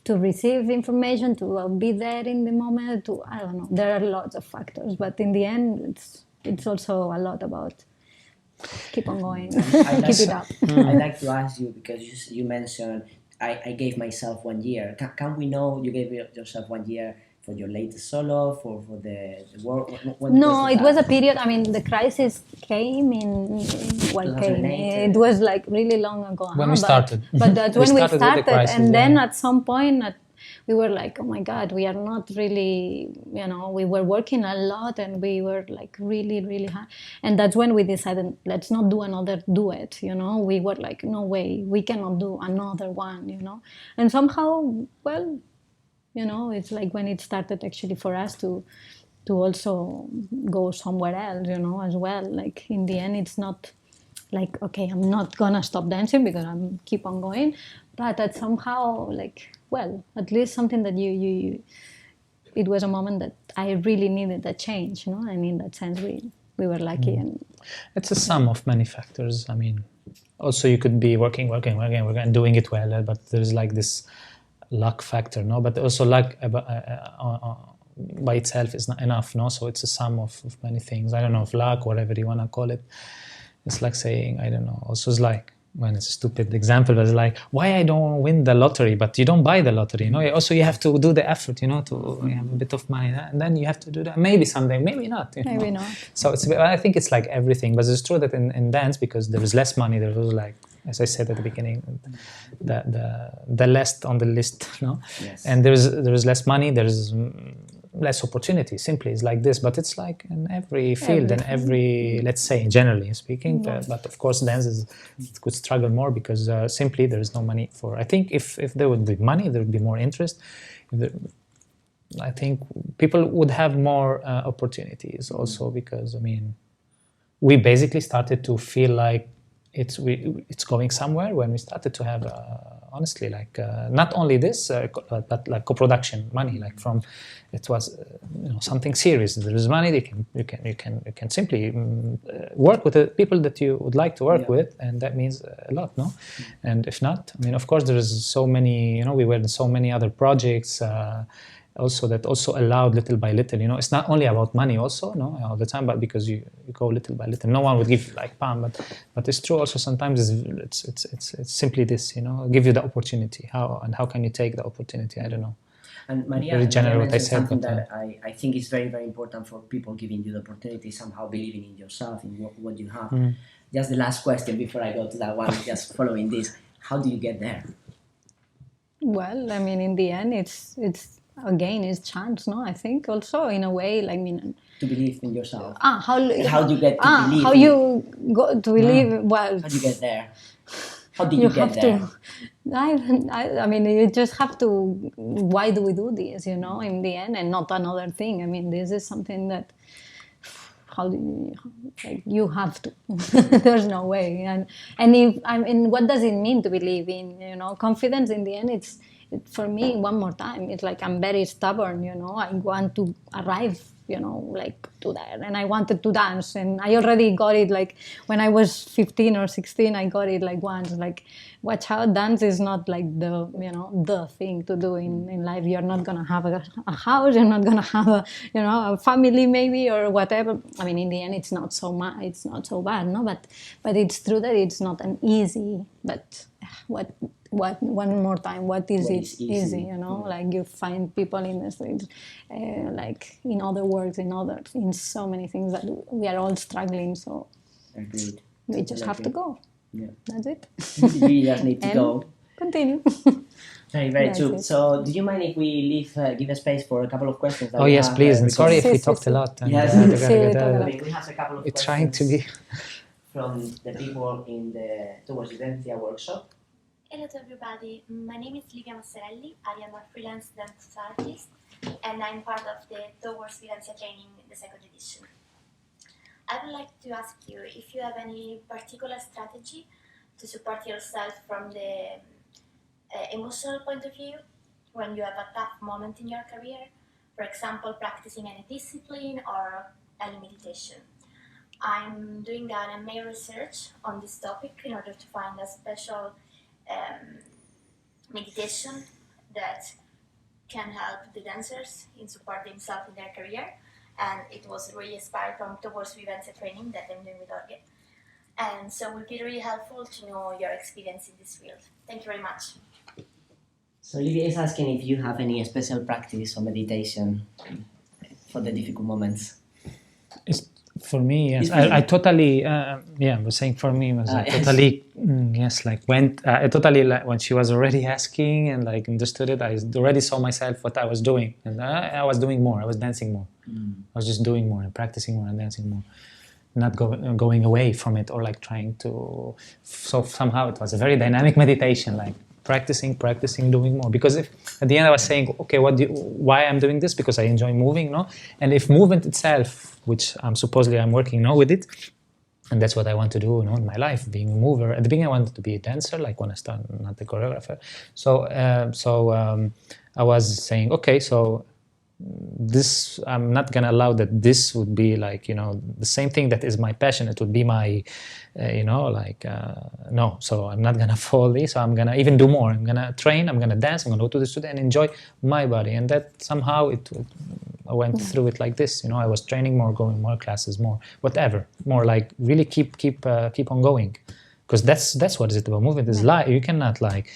to receive information, to be there in the moment, I don't know. There are lots of factors. But in the end, it's also a lot about... keep on going. Keep it up. I'd like to ask you, because you mentioned I gave myself 1 year. Can we know you gave yourself 1 year for your latest solo, for the work? No, it was a period. I mean, the crisis came in. Well, came. It was like really long ago. When we started. But that's when we started, crisis, and then at some point, we were like, oh my God, we are not really. We were working a lot, and we were like really, really hard. And that's when we decided, let's not do another duet. We were like, no way, we cannot do another one. And somehow, well. It's like when it started actually for us to also go somewhere else, as well. Like in the end, it's not like, okay, I'm not gonna stop dancing because I'm keep on going, but that somehow like, well, at least something that you it was a moment that I really needed a change, and in that sense, we were lucky. And it's a sum of many factors. I mean, also you could be working and doing it well, but there's like this luck factor, no? But also luck by itself is not enough, no? So it's a sum of many things. I don't know if luck, whatever you want to call it. It's like saying, I don't know. Also, it's like, when it's a stupid example, but it's like, why I don't win the lottery? But you don't buy the lottery, Also, you have to do the effort, to have a bit of money, and then you have to do that. Maybe someday, maybe not. Maybe not. So I think it's like everything. But it's true that in dance, because there is less money, there was like, as I said at the beginning, the less on the list, no? Yes. And there is less money, there is less opportunity. Simply, it's like this. But it's like in every field, in every, let's say, generally speaking. But of course, dance could struggle more because simply there is no money for. I think if there would be money, there would be more interest. I think people would have more opportunities also because, I mean, we basically started to feel like it's going somewhere when we started to have honestly like not only this but like co-production money, like from it was something serious. There is money. You can simply work with the people that you would like to work with, and that means a lot, no? And if not, I mean, of course there is so many, we were in so many other projects also that also allowed little by little, it's not only about money also, no, all the time, but because you go little by little. No one would give like bam, but it's true also sometimes it's simply this, give you the opportunity. How can you take the opportunity? I don't know. And Maria, very general what I said, something but, that I think is very, very important for people giving you the opportunity, somehow believing in yourself, in what you have. Just the last question before I go to that one, just following this, how do you get there? Well, I mean, in the end, it's again, it's chance, no? I think also in a way, like, I mean, to believe in yourself. How do you get to believe? How you go to believe? Well, how do you get there? How did you get there? I mean, you just have to. Why do we do this? In the end, and not another thing. I mean, this is something that. How do you? Like, you have to. There's no way. And if I mean, what does it mean to believe in? Confidence. In the end, it's for me. One more time, it's like I'm very stubborn. I want to arrive. Like to that, and I wanted to dance, and I already got it. Like when I was 15 or 16, I got it like once. Like, watch out, dance is not like the thing to do in life. You're not gonna have a house. You're not gonna have a family maybe or whatever. I mean, in the end, it's not so much. It's not so bad, no. But it's true that it's not an easy. But what one more time, what is easy? Like you find people in the streets, like in other works, in so many things that we are all struggling. So agreed. We just have to go. Yeah, that's it. We just need to go. Continue. Very, very true. So, do you mind if we give a space for a couple of questions? Oh yes, please. And sorry if we talked a lot. Yes, we have a couple of questions. Trying to be from the people in the Towards Vivencia workshop. Hello to everybody, my name is Livia Massarelli, I am a freelance dance artist and I'm part of the Towards Vivencia training, the second edition. I would like to ask you if you have any particular strategy to support yourself from the emotional point of view when you have a tough moment in your career, for example, practicing any discipline or any meditation. I'm doing an MA research on this topic in order to find a special meditation that can help the dancers in supporting themselves in their career, and it was really inspired from Towards Vivencia training that I'm doing with Jorge, and so it would be really helpful to know your experience in this field. Thank you very much. So Livia is asking if you have any special practice or meditation for the difficult moments. It's, for me, yes, It's for I you. totally, yeah, I was saying for me was Yes. totally, yes, like I totally, like when she was already asking and like understood it, I already saw myself what I was doing, and I was doing more, I was dancing more, I was just doing more and practicing more and dancing more, not going away from it or like trying to, so somehow it was a very dynamic meditation, like practicing, doing more. Because if at the end I was saying, okay, why I'm doing this? Because I enjoy moving, no? And if movement itself, which I'm working now with it, and that's what I want to do, in my life, being a mover. At the beginning, I wanted to be a dancer, like when I started, not a choreographer. So I was saying, okay, so this, I'm not gonna allow that this would be like, the same thing that is my passion. It would be my, no. So I'm not gonna follow this. So I'm gonna even do more. I'm gonna train. I'm gonna dance. I'm gonna go to the studio and enjoy my body. And that somehow I went through it like this. I was training more, going more classes, more whatever, more like really keep on going, because that's what is it about. Movement is life. You cannot like.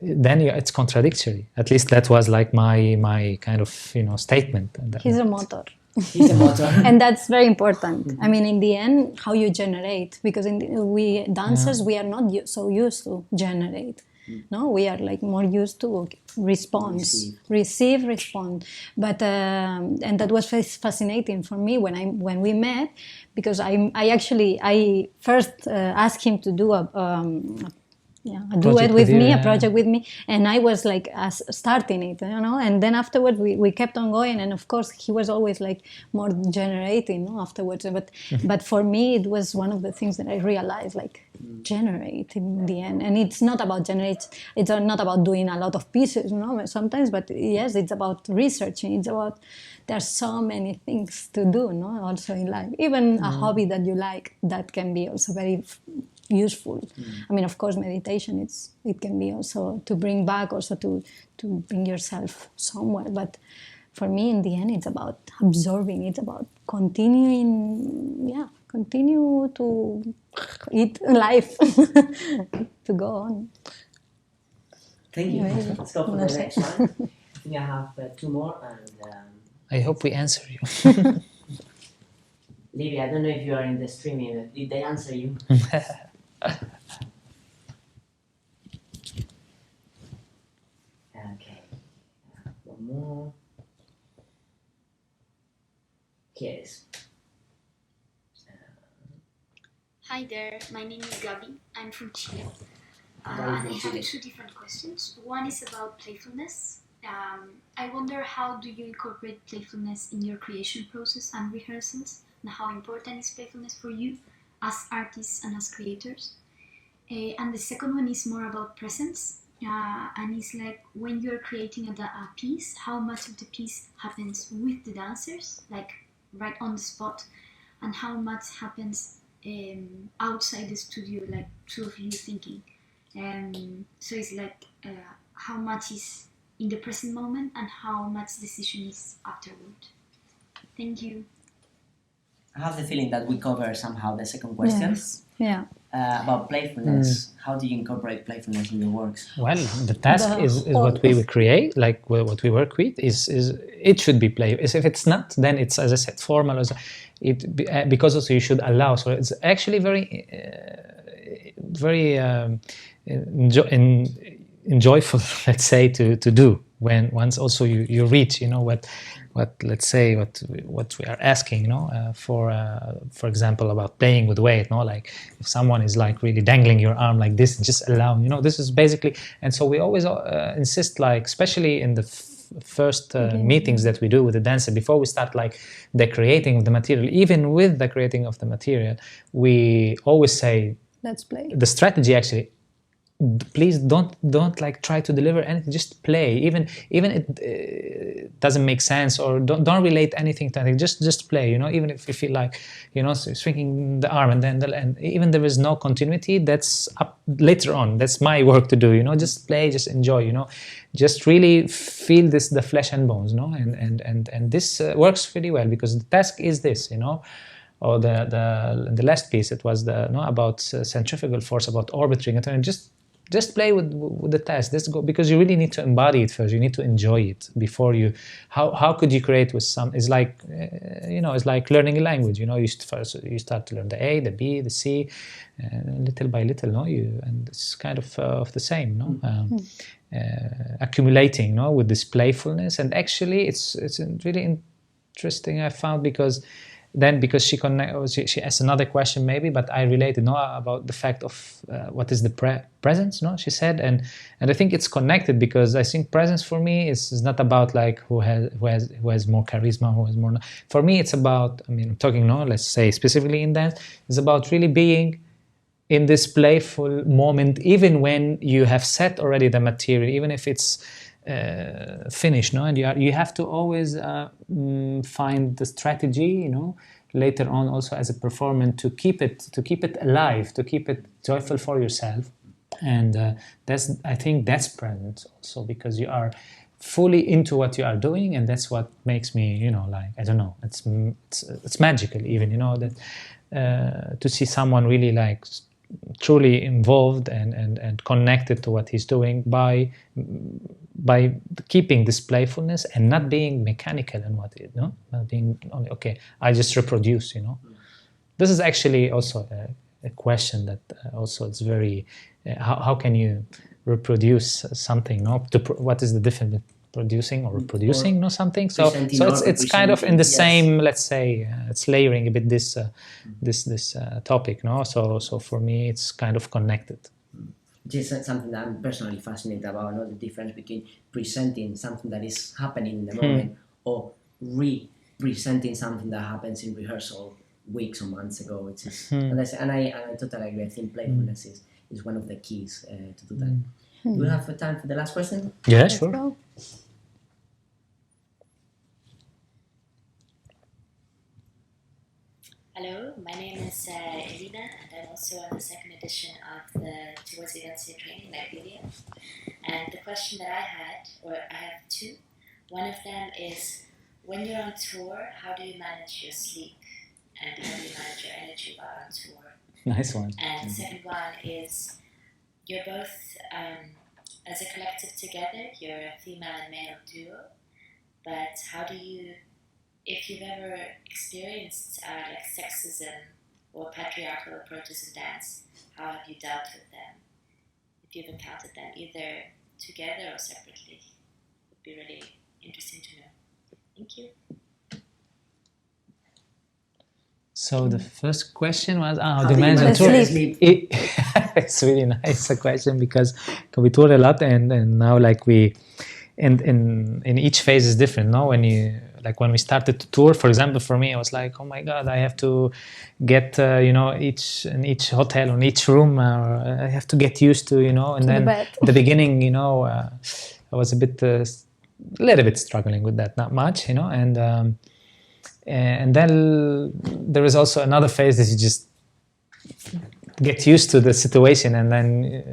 Then it's contradictory. At least that was like my kind of statement. He's a motor. He's a motor. And that's very important. I mean, in the end, how you generate, because we dancers, we are not so used to generate. No, we are like more used to response, receive, respond. But and that was fascinating for me when we met, because I first asked him to do a duet with me, a project with me, and I was like starting it, and then afterwards we kept on going, and of course he was always like more generating, afterwards, but for me it was one of the things that I realized, like generate in the end. And it's not about generate, it's not about doing a lot of pieces, sometimes, but yes, it's about researching, it's about, there's so many things to do, also in life, even a hobby that you like, that can be also very useful. I mean, of course, meditation, it can be also to bring back, also to bring yourself somewhere. But for me, in the end, it's about absorbing. It's about continue to eat life, to go on. Thank you. Let's go for the next one. I think I have two more, and I hope we answer you. Livia, I don't know if you are in the streaming. Did they answer you? Okay. One more. Here it is. Hi there, my name is Gabi. I'm from Chile. And I have two different questions. One is about playfulness. I wonder, how do you incorporate playfulness in your creation process and rehearsals, and how important is playfulness for you as artists and as creators? And the second one is more about presence, and it's like, when you're creating a piece, how much of the piece happens with the dancers, like right on the spot, and how much happens outside the studio, like two of you thinking. So it's like how much is in the present moment and how much decision is afterward. Thank you. I have the feeling that we cover somehow the second question. Yes. Yeah. About playfulness. How do you incorporate playfulness in your works? Well, the task is what we create, like what we work with, is it should be play. If it's not, then it's, as I said, formal. Because also you should allow. So it's actually very enjoyable, let's say, to do when once also you reach, what let's say what we are asking, for example, about playing with weight, like if someone is like really dangling your arm like this, just allow, this is basically. And so we always insist, like especially in the first meetings that we do with the dancer, before we start like the creating of the material, even with the creating of the material, we always say, let's play. The strategy, actually, please don't like try to deliver anything, just play, even it doesn't make sense, or don't relate anything to anything, just play, even if you feel like, swinging the arm, and then even there is no continuity, that's up later on, that's my work to do, just play, just enjoy, just really feel the flesh and bones, and this works really well, because the task is this, or the last piece, it was about centrifugal force, about orbit ring, and just just play with the test. Just go, because you really need to embody it first. You need to enjoy it before you. How could you create with some? It's like it's like learning a language. First you start to learn the A, the B, the C, little by little. And it's kind of the same. Accumulating, with this playfulness, and actually it's really interesting. I found because she asked another question maybe, but I related about the fact of what is the presence, she said, and I think it's connected, because I think presence for me is not about like who has more charisma, who has more. For me, it's about, I'm talking let's say specifically in dance, it's about really being in this playful moment, even when you have set already the material, even if it's finished, and you have to always find the strategy, later on also as a performance to keep it alive, to keep it joyful for yourself, and I think that's presence also, because you are fully into what you are doing, and that's what makes me, I don't know, it's magical even, that to see someone really like truly involved and connected to what he's doing by keeping this playfulness and not being mechanical in what it, not being only, okay, I just reproduce, This is actually also a question that also it's very, how can you reproduce something, what is the difference between producing or reproducing, something? So it's kind of in the same, let's say, it's layering a bit this topic, So for me, it's kind of connected. This is something that I'm personally fascinated about, the difference between presenting something that is happening in the moment or representing something that happens in rehearsal weeks or months ago. It's just, and I totally agree. I think playfulness is one of the keys to do that. Do we have time for the last question? Yeah, sure. Hello, my name is Elina, and I'm also on the second edition of the Towards Vivencia training in Iberia. And the question that I have two. One of them is, when you're on tour, how do you manage your sleep? And how do you manage your energy while on tour? Nice one. And the second one is, you're both, as a collective together, you're a female and male duo, but how do you, if you've ever experienced like sexism or patriarchal approaches in dance, how have you dealt with them? If you've encountered them, either together or separately, it would be really interesting to know. Thank you. So the first question was, the management tour. It's really nice a question, because we tour a lot, and now like in each phase is different. When we started to tour, for example, for me, I was like, oh my God, I have to get, each hotel, on each room, I have to get used to, and then at the beginning, I was a little bit struggling with that, not much, and then there is also another phase that you just get used to the situation, and then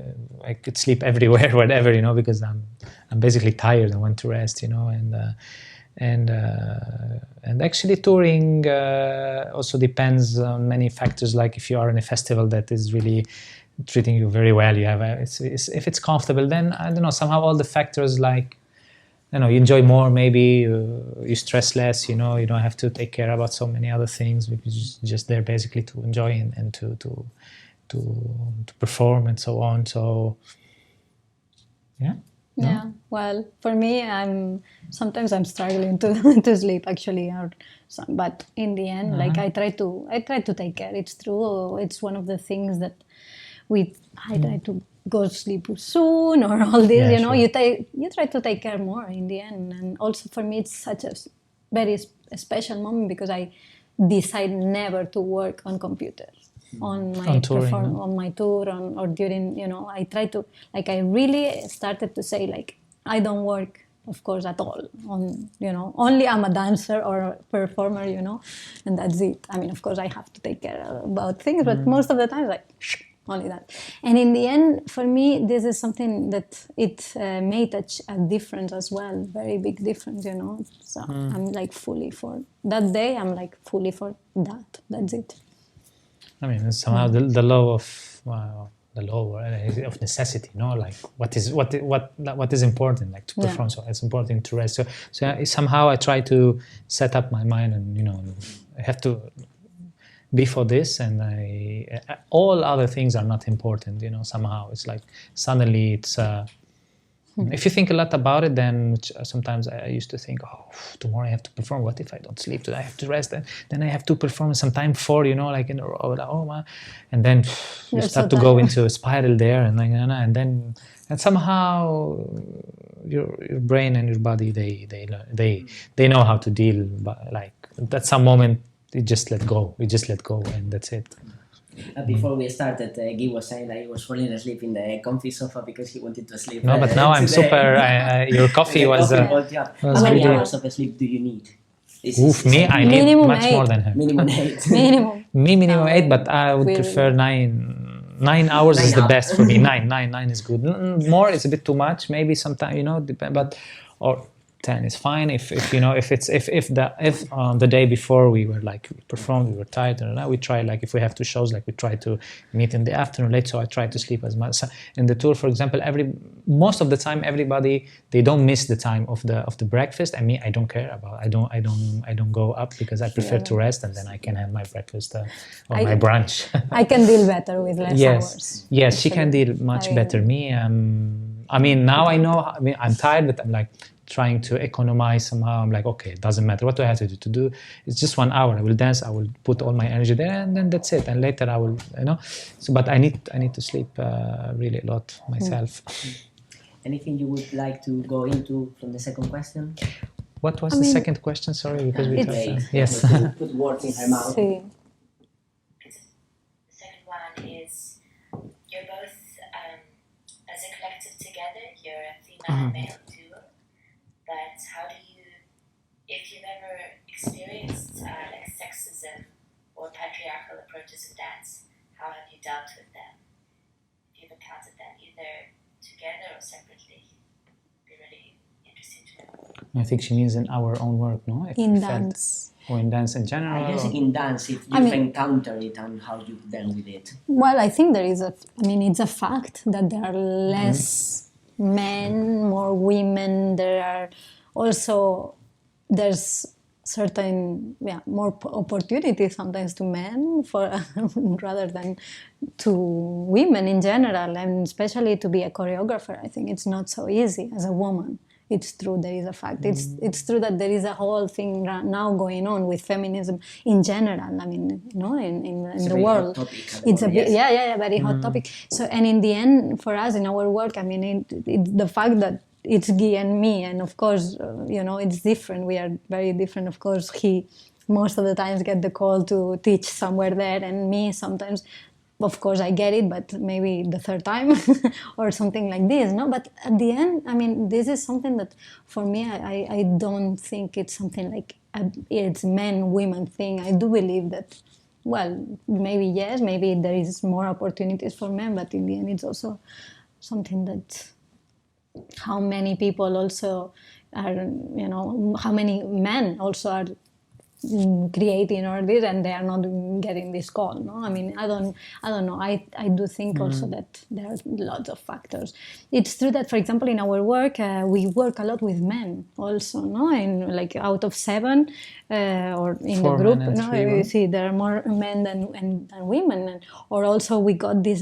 I could sleep everywhere, whatever, because I'm basically tired and want to rest, and actually touring also depends on many factors. Like if you are in a festival that is really treating you very well, you have if it's comfortable, then I don't know, somehow all the factors, like you enjoy more, maybe you stress less, you don't have to take care about so many other things, because you're just there basically to enjoy and to perform and so on. So yeah. Yeah, well, for me, sometimes I'm struggling to sleep actually, but in the end, like I try to take care. It's true. It's one of the things that I try to go to sleep soon, or all this. Sure. You try to take care more in the end, and also for me, it's such a very special moment, because I decide never to work on computers. On my on my tour, or during, I try to, I really started to say, I don't work, of course, at all on, only I'm a dancer or a performer, and that's it. I mean, of course, I have to take care about things, but most of the time, only that. And in the end, for me, this is something that it made a difference as well, very big difference, So I'm fully for that day. I'm fully for that. That's it. I mean, somehow the law of the law of necessity, like what is important, like to perform. So it's important to rest. So somehow I try to set up my mind, and I have to be for this, and all other things are not important. Somehow it's like suddenly it's. If you think a lot about it, then sometimes I used to think, tomorrow I have to perform. What if I don't sleep today? I have to rest. Then I have to perform sometime 4, like in a row. And then you start to go into a spiral there, and somehow your brain and your body they know how to deal. But like at some moment, you just let go. And that's it. Before we started, Guy was saying that he was falling asleep in the comfy sofa because he wanted to sleep. No, but now I'm super. Your coffee was. How many hours of sleep do you need? Me, I need much more than her. Minimum 8. Minimum 8, but I would prefer 9. 9 hours is the best for me. 9 is good. More is a bit too much. Maybe sometimes depend, but or 10 is fine. If the day before we were like we performed, we were tired, and we try, like if we have 2 shows, like we try to meet in the afternoon late. So I try to sleep as much. In the tour, for example, most of the time everybody, they don't miss the time of the breakfast. And me, I don't care about. I don't go up because I prefer to rest, and then I can have my breakfast or my brunch. I can deal better with less hours. Yes, she can deal much better. Me, I mean, now I know. I mean, I'm tired, but I'm like trying to economize somehow. I'm like, okay, it doesn't matter what do I have to do. It's just 1 hour. I will dance. I will put all my energy there, and then that's it. And later I will, So, but I need to sleep really a lot myself. Anything you would like to go into from the second question? What was the second question? Sorry, because we talked. Yes. Put words in her mouth. The second one is you're both as a collective together. You're a female and male duo. But how do you, if you've ever experienced like sexism or patriarchal approaches in dance, how have you dealt with them? If you've encountered them either together or separately, it'd be really interesting to know. I think she means in our own work, no? In dance. Or in dance in general. I guess in dance, if you've encountered it and how you've dealt with it. Well, I think it's a fact that there are less men, more women. There are also, there's certain more opportunities sometimes to men for rather than to women in general, and especially to be a choreographer. I think it's not so easy as a woman. It's true, there is a fact. It's true that there is a whole thing now going on with feminism in general. I mean, in the world, it's a bit, very hot topic. So, and in the end, for us in our work, I mean, it's the fact that it's Guy and me, and of course, it's different. We are very different. Of course, he most of the times get the call to teach somewhere there, and me sometimes. Of course, I get it, but maybe the third time or something like this, no? But at the end, I mean, this is something that for me, I don't think it's something like it's men-women thing. I do believe that, well, maybe yes, maybe there is more opportunities for men, but in the end, it's also something that how many people also are, how many men also are creating all this, and they are not getting this call. No, I mean, I don't know. I do think also that there are lots of factors. It's true that, for example, in our work, we work a lot with men also. No, and like out of 7 or in 4 the group, you see there are more men than women, or also we got this.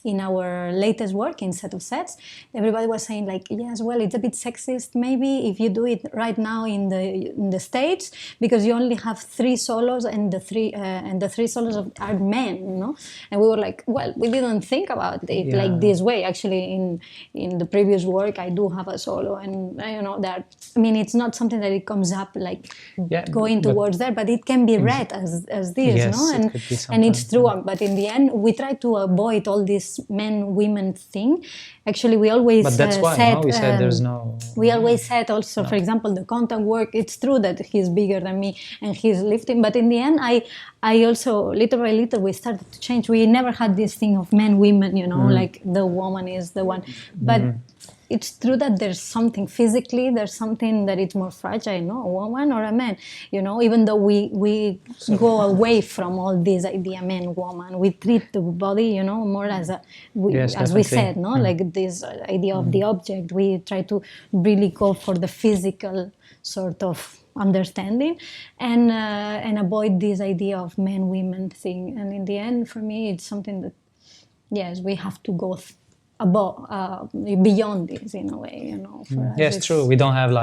In our latest work in Set of Sets, everybody was saying like, yes, well, it's a bit sexist maybe if you do it right now in the States, because you only have 3 solos and the 3 solos are men, And we were like, well, we didn't think about it like this way. Actually, in the previous work, I do have a solo, and that. I mean, it's not something that it comes up like going towards there, but it can be read as this, And it's true. But in the end, we try to avoid all this men-women thing. Actually, we always but that's why we said there's no. We always said also, for example, the contact work. It's true that he's bigger than me and he's lifting, but in the end, I also little by little we started to change. We never had this thing of men-women, like the woman is the one, but it's true that there's something physically, there's something that it's more fragile, no? A woman or a man, even though we go away from all this idea, man, woman, we treat the body, more as as we said, no? Like this idea of the object. We try to really go for the physical sort of understanding and avoid this idea of man, women thing. And in the end, for me, it's something that, yes, we have to go above, beyond this in a way, for us. Yes, true. We don't have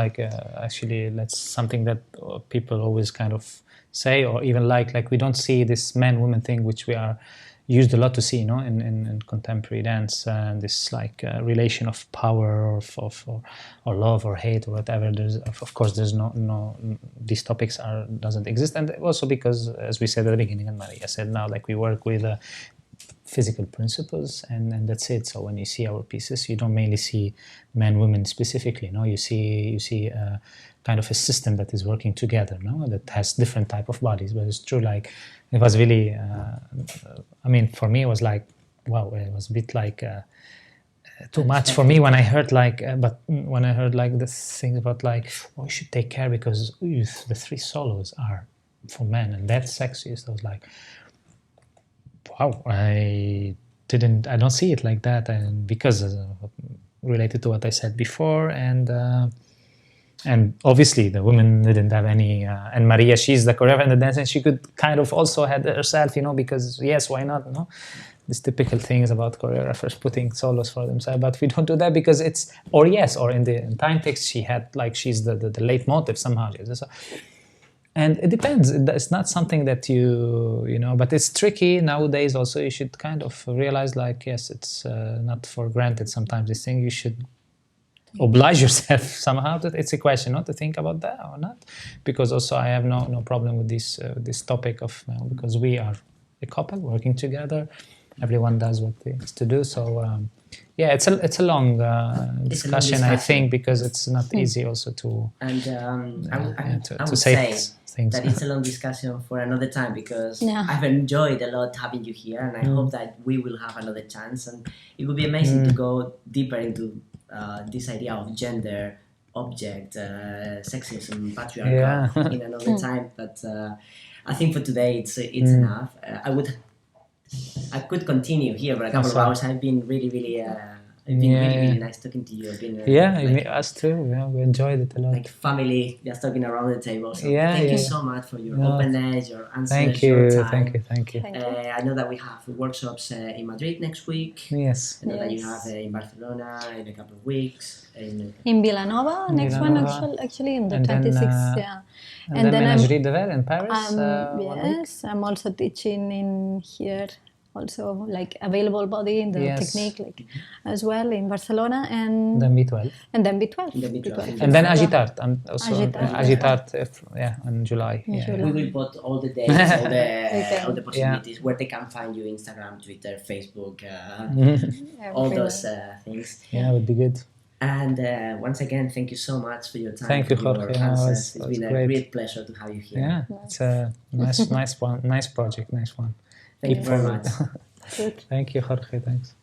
actually, that's something that people always kind of say, or even like we don't see this man-woman thing, which we are used a lot to see, in contemporary dance, and this relation of power or love or hate or whatever. There's of course there's no these topics doesn't exist, and also because, as we said at the beginning, and Maria said now, we work with physical principles, and that's it. So when you see our pieces, you don't mainly see men, women specifically. You see kind of a system that is working together. That has different type of bodies. But it's true. It was really. For me, it was wow. It was a bit too much for me when I heard but when I heard this thing about we should take care because the 3 solos are for men and that's sexiest. I was like, wow, I don't see it like that, and because related to what I said before, and obviously the women didn't have any, and Maria, she's the choreographer and the dancer, and she could kind of also had herself, because yes, why not, these typical things about choreographers putting solos for themselves, but we don't do that because it's, or in the time text she had, she's the leitmotif somehow. And it depends. It's not something that but it's tricky nowadays. Also, you should kind of realize, yes, it's not for granted. Sometimes this thing you should oblige yourself somehow. That it's a question, not to think about that or not. Because also, I have no problem with this topic of because we are a couple working together. Everyone does what they has to do. So it's a long discussion, I think, because it's not easy also to I would say things. That it's a long discussion for another time, because I've enjoyed a lot having you here, and I hope that we will have another chance, and it would be amazing to go deeper into this idea of gender, object, sexism, patriarchy in another time. But I think for today it's enough. I could continue here for a couple of hours. I've been really really nice talking to you. I've been us too. Yeah, we enjoyed it a lot. Like family, just talking around the table. So thank you so much for your openness, your answers, your time. Thank you. I know that we have workshops in Madrid next week. Yes. I know that you have in Barcelona in a couple of weeks. In Villanova, next one actually in the 26th. And then Nader in Paris. Yes, I'm also teaching in here. Also, available body in the technique, as well in Barcelona, and then B12. And then B12. And then Agitart, and also Agitart, in July. We will put all the dates, all the possibilities, where they can find you: Instagram, Twitter, Facebook, all those things. Yeah, it would be good. And once again, thank you so much for your time. Thank you, Jorge. It's been a great pleasure to have you here. Yeah, it's a nice project, nice one. Thank you very much. Thank you, Jorge. Thanks.